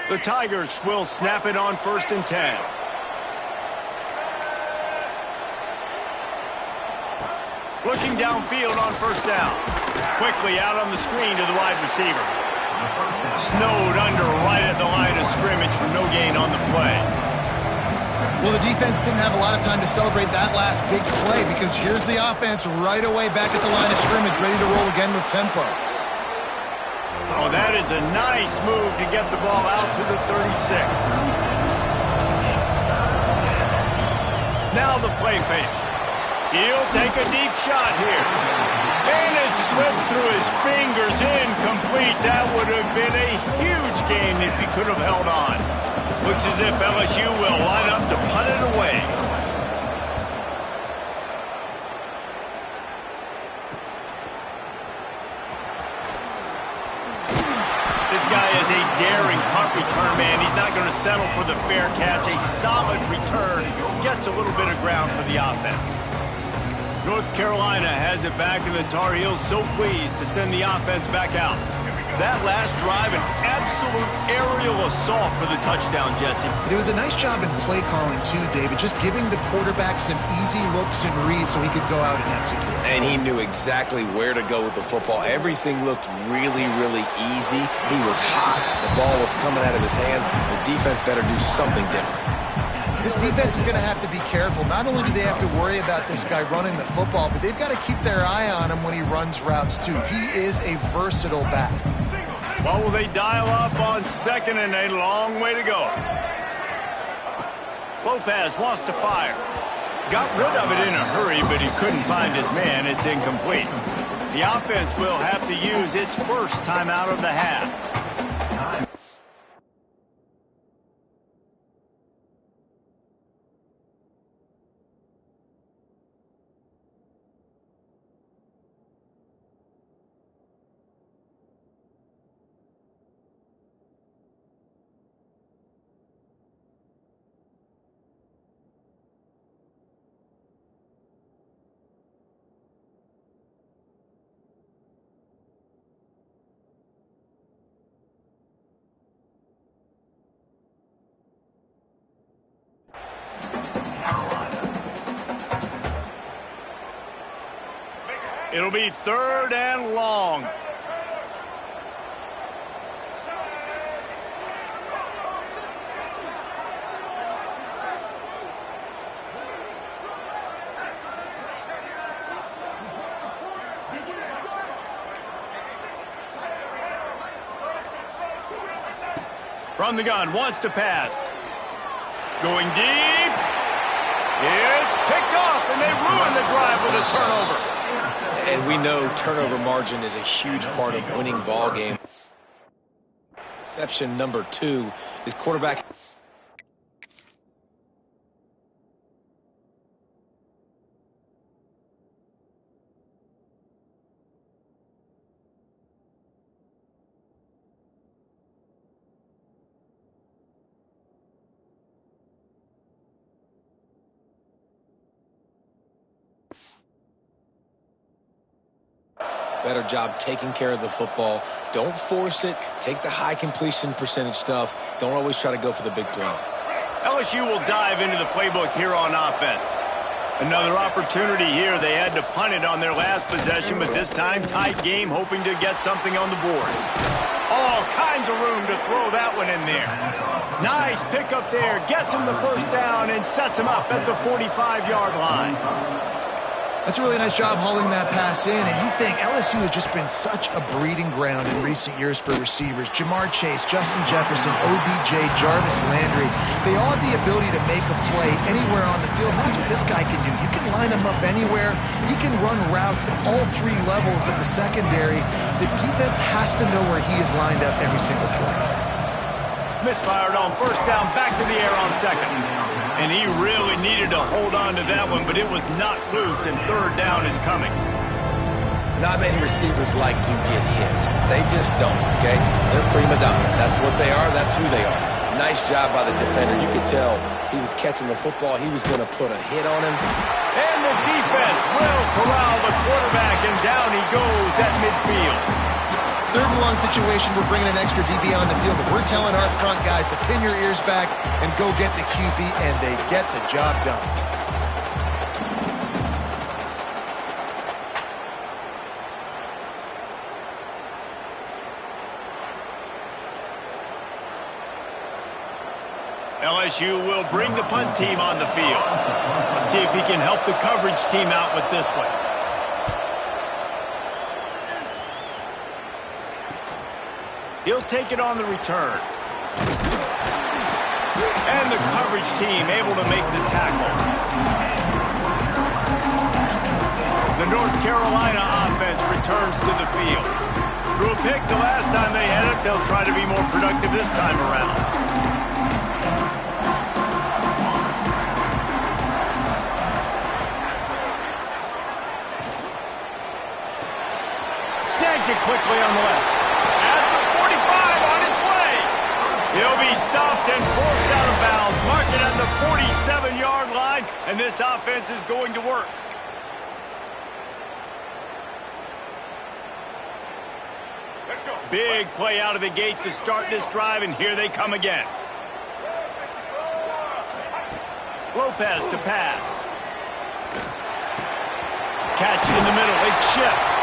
The Tigers will snap it on 1st and 10. Looking downfield on 1st down. Quickly out on the screen to the wide receiver. Snowed under right at the line of scrimmage for no gain on the play. Well, the defense didn't have a lot of time to celebrate that last big play because here's the offense right away back at the line of scrimmage, ready to roll again with tempo. Oh, that is a nice move to get the ball out to the 36. Now the play fake. He'll take a deep shot here. And it slips through his fingers, incomplete. That would have been a huge gain if he could have held on. Looks as if LSU will line up to punt it away. This guy is a daring punt return man. He's not going to settle for the fair catch. A solid return. Gets a little bit of ground for the offense. North Carolina has it back, and the Tar Heels so pleased to send the offense back out. That last drive, an absolute aerial assault for the touchdown, Jesse. It was a nice job in play calling, too, David, just giving the quarterback some easy looks and reads so he could go out and execute. And he knew exactly where to go with the football. Everything looked really, really easy. He was hot. The ball was coming out of his hands. The defense better do something different. This defense is going to have to be careful. Not only do they have to worry about this guy running the football, but they've got to keep their eye on him when he runs routes, too. He is a versatile back. Well, will they dial up on 2nd and a long way to go? Lopez wants to fire. Got rid of it in a hurry, but he couldn't find his man. It's incomplete. The offense will have to use its first timeout of the half. It'll be 3rd and long. From the gun, wants to pass. Going deep. It's picked off, and they ruin the drive with a turnover. And we know turnover margin is a huge part of winning ball game. Exception number 2 is quarterback. Better job taking care of the football. Don't force it. Take the high completion percentage stuff. Don't always try to go for the big play. LSU will dive into the playbook here on offense. Another opportunity here. They had to punt it on their last possession, but this time tight game, hoping to get something on the board. All kinds of room to throw that one in there. Nice pickup there. Gets him the first down and sets him up at the 45-yard line. That's a really nice job hauling that pass in, and you think LSU has just been such a breeding ground in recent years for receivers. Jamar Chase, Justin Jefferson, OBJ, Jarvis Landry, they all have the ability to make a play anywhere on the field, and that's what this guy can do. You can line him up anywhere. He can run routes at all 3 levels of the secondary. The defense has to know where he is lined up every single play. Misfired on first down, back to the air on second. And he really needed to hold on to that one, but it was not loose, and third down is coming. Not many receivers like to get hit. They just don't, okay? They're prima donnas. That's what they are. That's who they are. Nice job by the defender. You could tell he was catching the football. He was going to put a hit on him. And the defense will corral the quarterback, and down he goes at midfield. Third and long situation, we're bringing an extra DB on the field, but we're telling our front guys to pin your ears back and go get the QB, and they get the job done. LSU will bring the punt team on the field. Let's see if he can help the coverage team out with this one. He'll take it on the return. And the coverage team able to make the tackle. The North Carolina offense returns to the field. Threw a pick the last time they had it. They'll try to be more productive this time around. Snags it quickly on the left. He'll be stopped and forced out of bounds. Mark it at the 47-yard line, and this offense is going to work. Let's go. Big play out of the gate to start this drive, and here they come again. Lopez to pass. Catch in the middle. It's Shipp.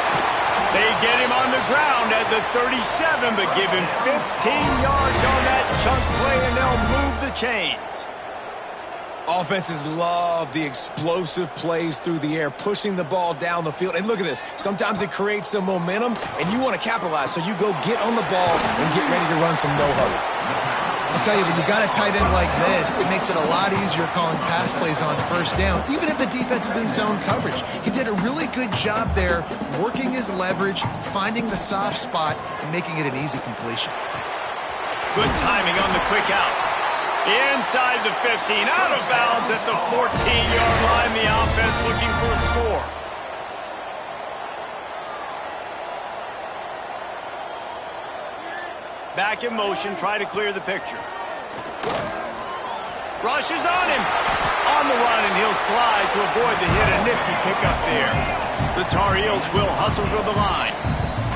They get him on the ground at the 37, but give him 15 yards on that chunk play, and they'll move the chains. Offenses love the explosive plays through the air, pushing the ball down the field. And look at this. Sometimes it creates some momentum, and you want to capitalize. So you go get on the ball and get ready to run some no-huddle. I'll tell you, when you got a tight end like this, it makes it a lot easier calling pass plays on first down, even if the defense is in zone coverage. He did a really good job there, working his leverage, finding the soft spot, and making it an easy completion. Good timing on the quick out. Inside the 15, out of bounds at the 14-yard line. The offense looking for a score. Back in motion, try to clear the picture. Rushes on him. On the run, and he'll slide to avoid the hit. A nifty pickup there. The Tar Heels will hustle to the line.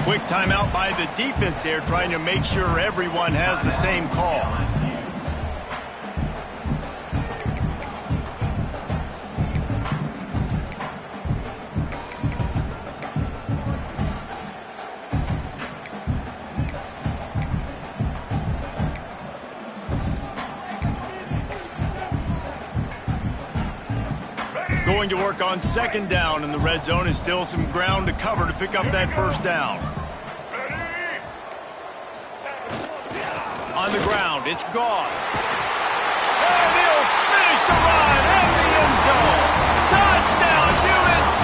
Quick timeout by the defense there, trying to make sure everyone has the same call. Going to work on second down, and the red zone is still some ground to cover to pick up that first down. On on the ground. It's Gauze. And he'll finish the run in the end zone. Touchdown, UNC!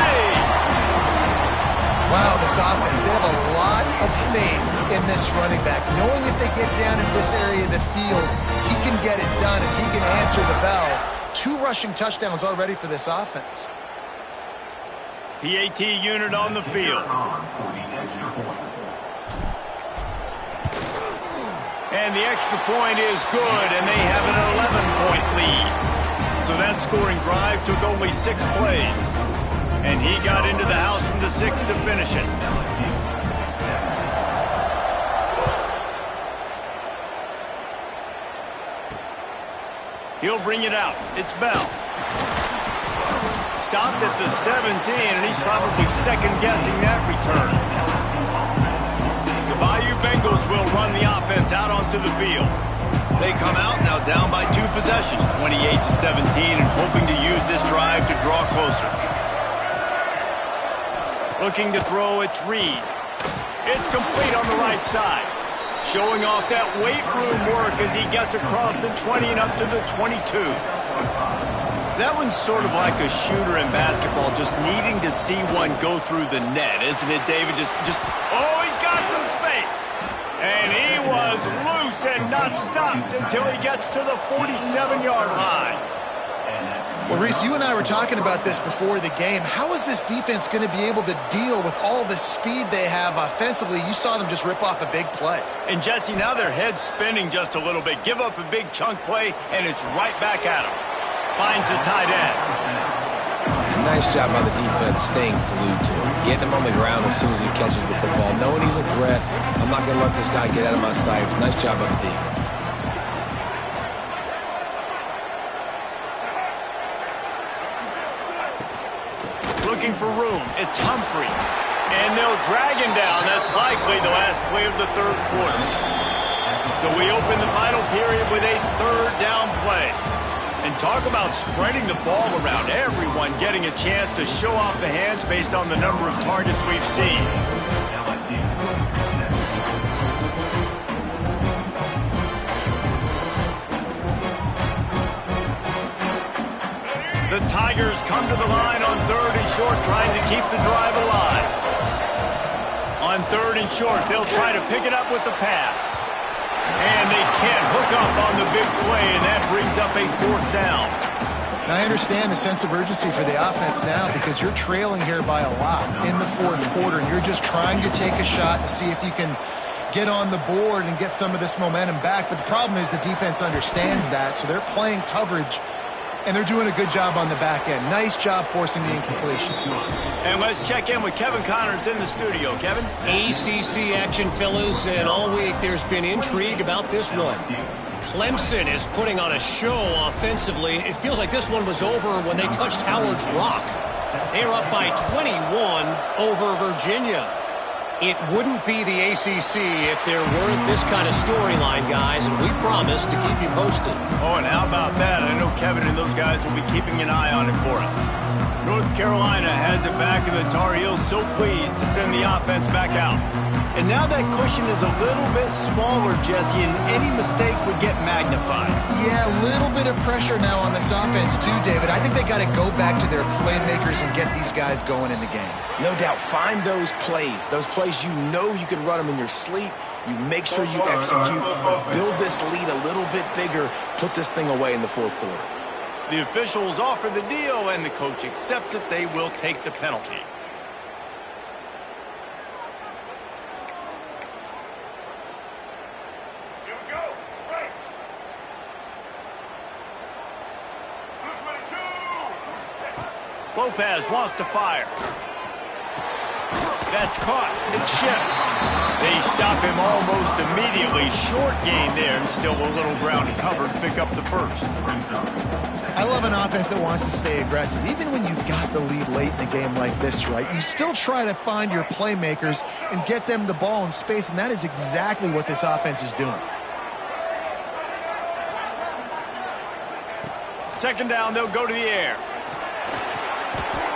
Wow, this offense, they have a lot of faith in this running back, knowing if they get down in this area of the field, he can get it done and he can answer the bell. 2 rushing touchdowns already for this offense. PAT unit on the field. And the extra point is good, and they have an 11-point lead. So that scoring drive took only 6 plays. And he got into the house from the 6 to finish it. He'll bring it out. It's Bell. Stopped at the 17, and he's probably second-guessing that return. The Bayou Bengals will run the offense out onto the field. They come out now down by 2 possessions, 28-17, and hoping to use this drive to draw closer. Looking to throw, it's Reed. It's complete on the right side. Showing off that weight room work as he gets across the 20 and up to the 22. That one's sort of like a shooter in basketball, just needing to see one go through the net, isn't it, David? Oh, he's got some space. And he was loose and not stopped until he gets to the 47-yard line. Well, Reese, you and I were talking about this before the game. How is this defense going to be able to deal with all the speed they have offensively? You saw them just rip off a big play. And, Jesse, now their head's spinning just a little bit. Give up a big chunk play, and it's right back at him. Finds the tight end. Nice job by the defense staying glued to him. Getting him on the ground as soon as he catches the football. Knowing he's a threat, I'm not going to let this guy get out of my sights. Nice job by the D. Looking for room. It's Humphrey. And they'll drag him down. That's likely the last play of the 3rd quarter. So we open the final period with a 3rd down play. And talk about spreading the ball around. Everyone getting a chance to show off the hands based on the number of targets we've seen. The Tigers come to the line on 3rd and short, trying to keep the drive alive. On 3rd and short, they'll try to pick it up with the pass. And they can't hook up on the big play, and that brings up a 4th down. Now, I understand the sense of urgency for the offense now because you're trailing here by a lot in the 4th quarter, and you're just trying to take a shot to see if you can get on the board and get some of this momentum back. But the problem is the defense understands that, so they're playing coverage, and they're doing a good job on the back end. Nice job forcing the incompletion. And let's check in with Kevin Connors in the studio. Kevin? ACC action, fellas, and all week there's been intrigue about this one. Clemson is putting on a show offensively. It feels like this one was over when they touched Howard's Rock. They're up by 21 over Virginia. It wouldn't be the ACC if there weren't this kind of storyline, guys, and we promise to keep you posted. Oh, and how about that? I know Kevin and those guys will be keeping an eye on it for us. North Carolina has it back, and the Tar Heels so pleased to send the offense back out. And now that cushion is a little bit smaller, Jesse, and any mistake would get magnified. Yeah, a little bit of pressure now on this offense too, David. I think they got to go back to their playmakers and get these guys going in the game. No doubt. Find those plays you know you can run them in your sleep. You make sure you execute. Build this lead a little bit bigger. Put this thing away in the 4th quarter. The officials offer the deal, and the coach accepts it. They will take the penalty. Lopez wants to fire. That's caught. It's shipped. They stop him almost immediately. Short gain there, and still a little ground to cover to pick up the 1st. I love an offense that wants to stay aggressive. Even when you've got the lead late in the game like this, right, you still try to find your playmakers and get them the ball in space, and that is exactly what this offense is doing. 2nd down, they'll go to the air.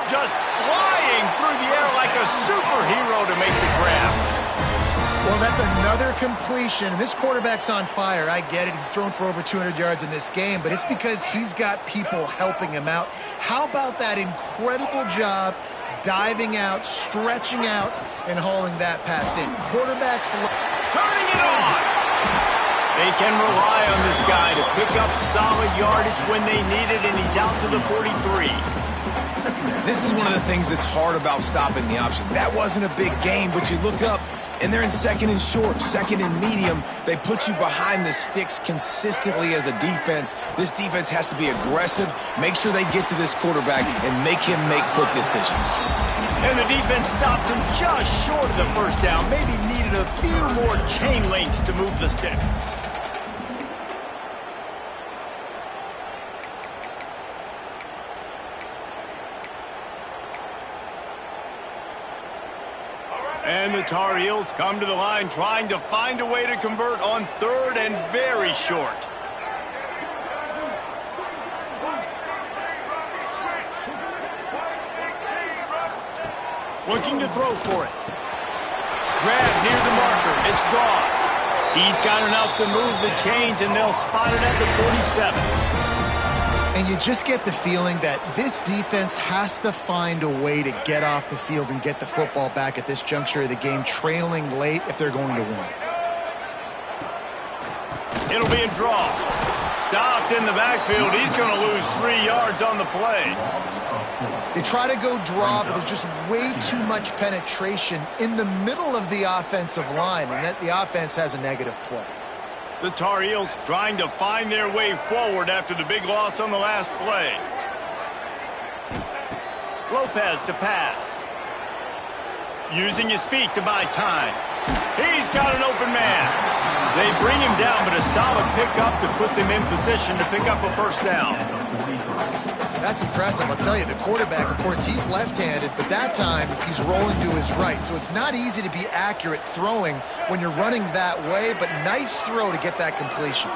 Just flying through the air like a superhero to make the grab. Well, that's another completion. This quarterback's on fire. I get it. He's thrown for over 200 yards in this game, but it's because he's got people helping him out. How about that incredible job diving out, stretching out, and hauling that pass in? Quarterbacks turning it on. They can rely on this guy to pick up solid yardage when they need it, and he's out to the 43. This is one of the things that's hard about stopping the option. That wasn't a big gain, but you look up, and they're in second and short, second and medium. They put you behind the sticks consistently as a defense. This defense has to be aggressive, make sure they get to this quarterback, and make him make quick decisions. And the defense stops him just short of the first down. Maybe needed a few more chain links to move the sticks. And the Tar Heels come to the line trying to find a way to convert on third and very short. Looking to throw for it. Grab near the marker. It's Goss. He's got enough to move the chains, and they'll spot it at the 47. And you just get the feeling that this defense has to find a way to get off the field and get the football back at this juncture of the game, trailing late if they're going to win. It'll be a draw. Stopped in the backfield. He's going to lose 3 yards on the play. They try to go draw, but there's just way too much penetration in the middle of the offensive line, and that the offense has a negative play. The Tar Heels trying to find their way forward after the big loss on the last play. Lopez to pass. Using his feet to buy time. He's got an open man. They bring him down, but a solid pickup to put them in position to pick up a first down. That's impressive. I'll tell you, the quarterback, of course, he's left-handed, but that time he's rolling to his right. So it's not easy to be accurate throwing when you're running that way, but nice throw to get that completion.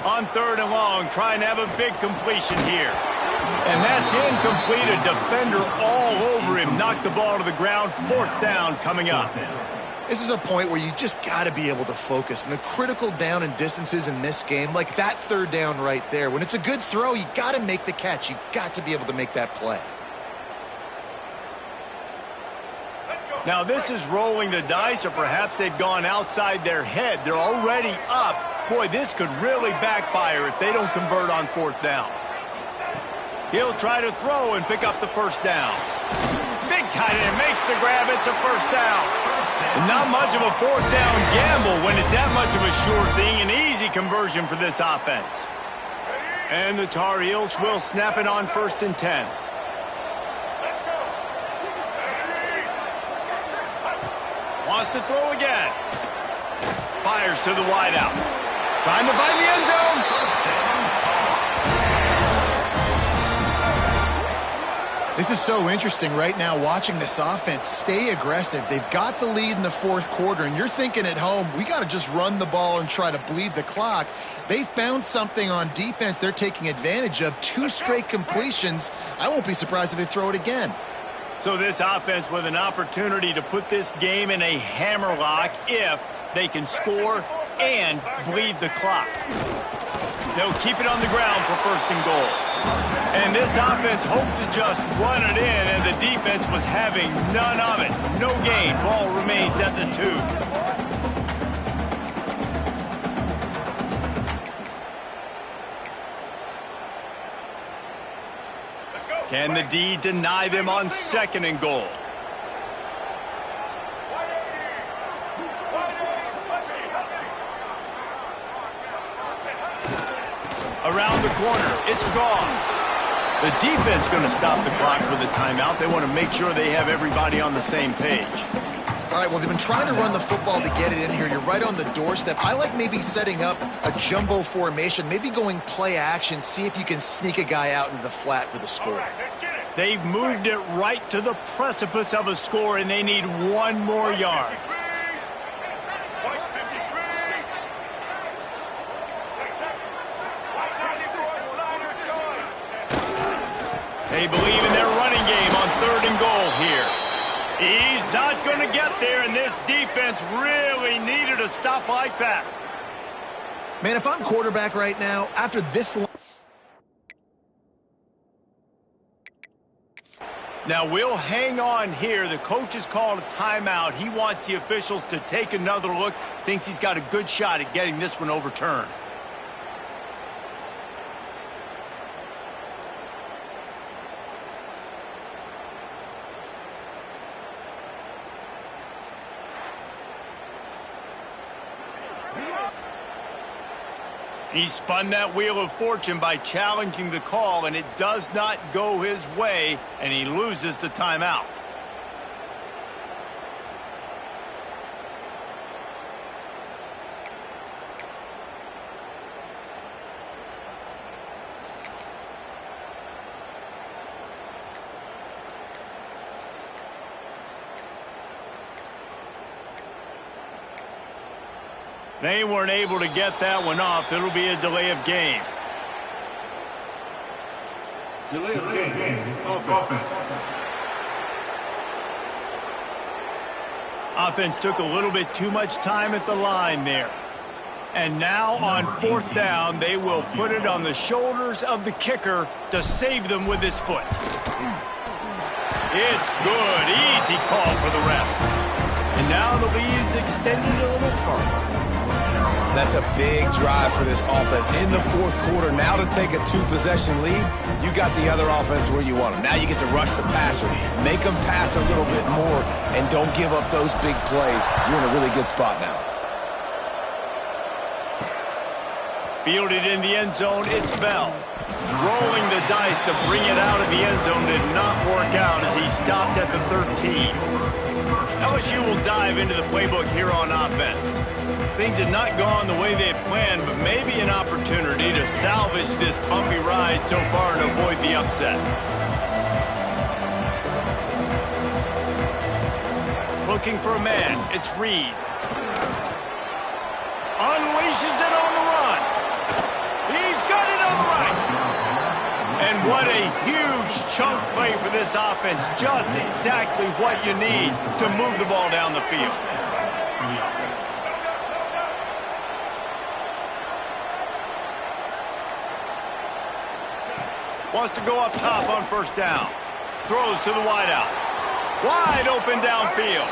On third and long, trying to have a big completion here. And that's incomplete. A defender all over him. Knocked the ball to the ground. Fourth down coming up. This is a point where you just got to be able to focus. And the critical down and distances in this game, like that third down right there, when it's a good throw, you got to make the catch. You got to be able to make that play. Now this is rolling the dice, or perhaps they've gone outside their head. They're already up. Boy, this could really backfire if they don't convert on fourth down. He'll try to throw and pick up the first down. Big tight end makes the grab. It's a first down. And not much of a fourth down gamble when it's that much of a sure thing. An easy conversion for this offense. And the Tar Heels will snap it on 1st and 10. Wants to throw again. Fires to the wideout. Trying to find the end zone. This is so interesting right now, watching this offense stay aggressive. They've got the lead in the fourth quarter, and you're thinking at home, we got to just run the ball and try to bleed the clock. They found something on defense they're taking advantage of. 2 straight completions. I won't be surprised if they throw it again. So this offense with an opportunity to put this game in a hammerlock if they can score and bleed the clock. They'll keep it on the ground for 1st and goal. And this offense hoped to just run it in, and the defense was having none of it. No gain. Ball remains at the 2. Can the D deny them on 2nd and goal? Around the corner, it's Goss. The defense going to stop the clock with a timeout. They want to make sure they have everybody on the same page. All right, well, they've been trying to run the football to get it in here. You're right on the doorstep. I like maybe setting up a jumbo formation, maybe going play action, see if you can sneak a guy out into the flat for the score. They've moved it right to the precipice of a score, and they need 1 more yard. They believe in their running game on 3rd and goal here. He's not going to get there, and this defense really needed a stop like that. Man, if I'm quarterback right now, after this... Now, we'll hang on here. The coach has called a timeout. He wants the officials to take another look. Thinks he's got a good shot at getting this one overturned. He spun that wheel of fortune by challenging the call, and it does not go his way, and he loses the timeout. They weren't able to get that one off. It'll be a delay of game. Delay of game. Offense. Offense took a little bit too much time at the line there. And now on fourth down, they will put it on the shoulders of the kicker to save them with his foot. It's good. Easy call for the refs. And now the lead is extended a little further. That's a big drive for this offense in the fourth quarter. Now to take a two-possession lead, you got the other offense where you want them. Now you get to rush the passer, make them pass a little bit more, and don't give up those big plays. You're in a really good spot now. Fielded in the end zone, it's Bell. Rolling the dice to bring it out of the end zone did not work out as he stopped at the 13. LSU will dive into the playbook here on offense. Things had not gone the way they had planned, but maybe an opportunity to salvage this bumpy ride so far and avoid the upset. Looking for a man, it's Reed. Unleashes it on the run. He's got it on the right. And what a huge chunk play for this offense. Just exactly what you need to move the ball down the field. Wants to go up top on first down. Throws to the wideout. Wide open downfield.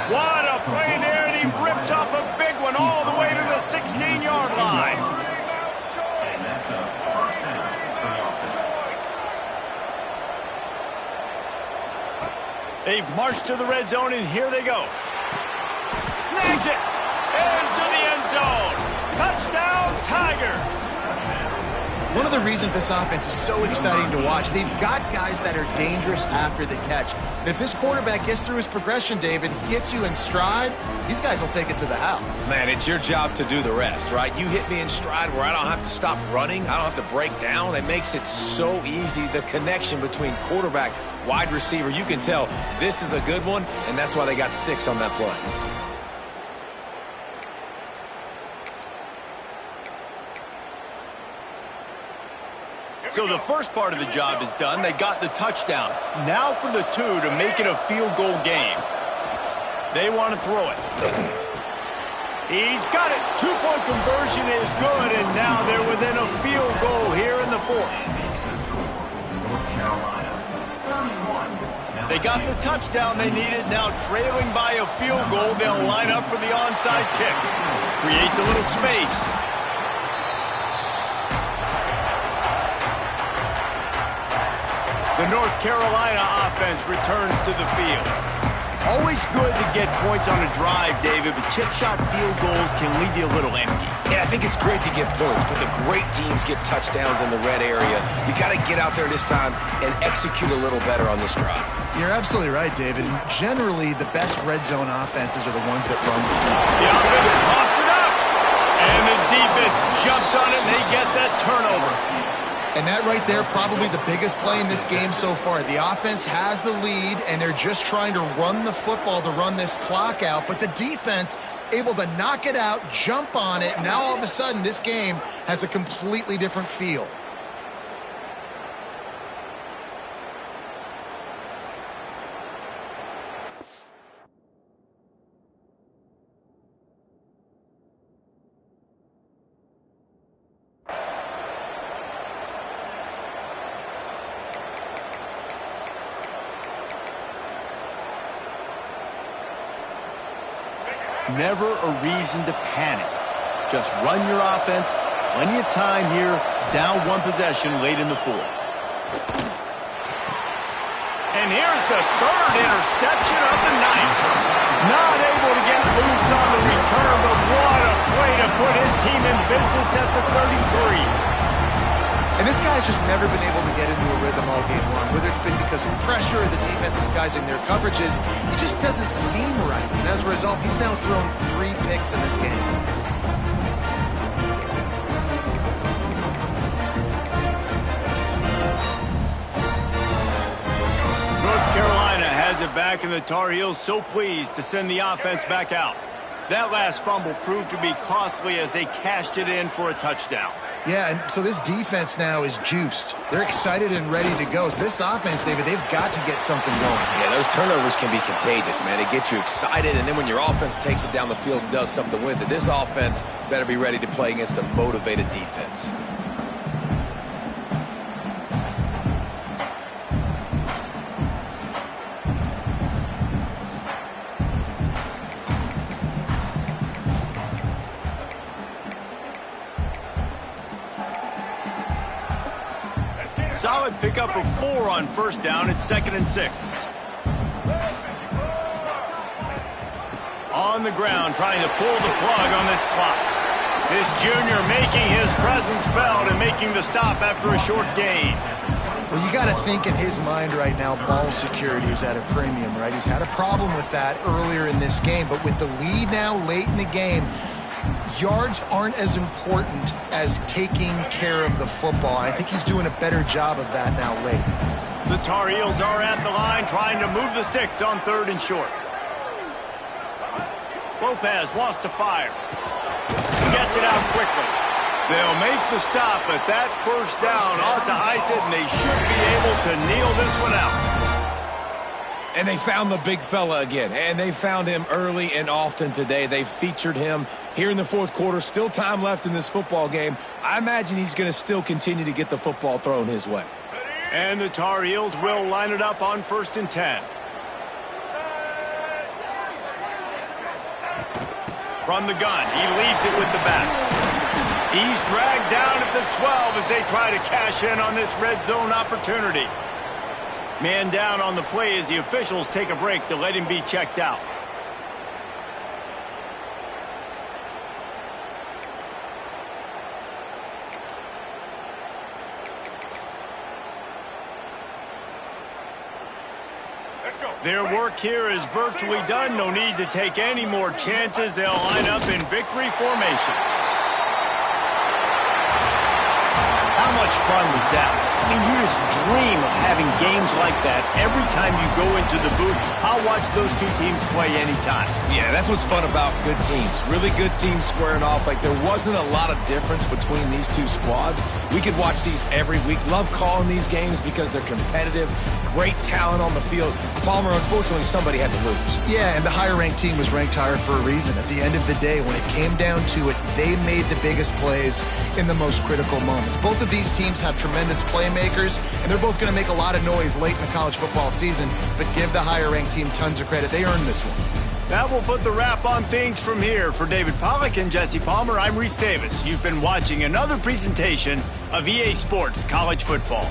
What a play there, and he rips off a big one all the way to the 16-yard line. They've marched to the red zone, and here they go. Snags it. Into the end zone. Touchdown, Tigers. One of the reasons this offense is so exciting to watch, they've got guys that are dangerous after the catch. And if this quarterback gets through his progression, David, gets you in stride, these guys will take it to the house. Man, it's your job to do the rest, right? You hit me in stride where I don't have to stop running. I don't have to break down. It makes it so easy. The connection between quarterback, wide receiver, you can tell this is a good one, and that's why they got 6 on that play. So the first part of the job is done. They got the touchdown. Now for the 2 to make it a field goal game. They want to throw it. He's got it. 2-point conversion is good, and now they're within a field goal here in the 4th. They got the touchdown they needed. Now trailing by a field goal, they'll line up for the onside kick. Creates a little space. The North Carolina offense returns to the field. Always good to get points on a drive, David, but chip shot field goals can leave you a little empty. Yeah, I think it's great to get points, but the great teams get touchdowns in the red area. You got to get out there this time and execute a little better on this drive. You're absolutely right, David. Generally, the best red zone offenses are the ones that run the ball. The offense pops it up, and the defense jumps on it, and they get that turnover. And that right there, probably the biggest play in this game so far. The offense has the lead, and they're just trying to run the football to run this clock out. But the defense able to knock it out, jump on it. Now all of a sudden, this game has a completely different feel. never a reason to panic. Just run your offense. Plenty of time here. Down one possession late in the fourth. And here's the third interception of the night. Not able to get loose on the return, but what a play to put his team in business at the 33. And this guy's just never been able to get into a rhythm all game long, whether it's been because of pressure or the defense disguising their coverages. He just doesn't seem right. And as a result, he's now thrown 3 picks in this game. North Carolina has it back, and the Tar Heels so pleased to send the offense back out. That last fumble proved to be costly as they cashed it in for a touchdown. Yeah, and so this defense now is juiced. They're excited and ready to go. So this offense, David, they've got to get something going. Yeah, those turnovers can be contagious, man. It gets you excited, and then when your offense takes it down the field and does something with it, this offense better be ready to play against a motivated defense. Solid pickup of 4 on first down. It's 2nd and 6. On the ground, trying to pull the plug on this clock. This junior making his presence felt and making the stop after a short gain. Well, you got to think in his mind right now, ball security is at a premium, right? He's had a problem with that earlier in this game, but with the lead now late in the game, yards aren't as important as taking care of the football. I think he's doing a better job of that now late. The Tar Heels are at the line trying to move the sticks on 3rd and short. Lopez wants to fire. Gets it out quickly. They'll make the stop, but that first down ought to ice it, and they should be able to kneel this one out. And they found the big fella again, and they found him early and often today. They featured him here in the fourth quarter. Still time left in this football game. I imagine he's going to still continue to get the football thrown his way. And the Tar Heels will line it up on 1st and 10. From the gun, he leaves it with the back. He's dragged down at the 12 as they try to cash in on this red zone opportunity. Man down on the play as the officials take a break to let him be checked out. Let's go. Their work here is virtually done. No need to take any more chances. They'll line up in victory formation. How much fun was that? I mean, you just dream of having games like that every time you go into the booth. I'll watch those two teams play anytime. Yeah, that's what's fun about good teams. Really good teams squaring off. Like, there wasn't a lot of difference between these two squads. We could watch these every week. Love calling these games because they're competitive. Great talent on the field. Palmer, unfortunately, somebody had to lose. Yeah, and the higher-ranked team was ranked higher for a reason. At the end of the day, when it came down to it, they made the biggest plays in the most critical moments. Both of these teams have tremendous playmakers, and they're both going to make a lot of noise late in the college football season, but give the higher-ranked team tons of credit. They earned this one. That will put the wrap on things from here. For David Pollack and Jesse Palmer, I'm Reese Davis. You've been watching another presentation of EA Sports College Football.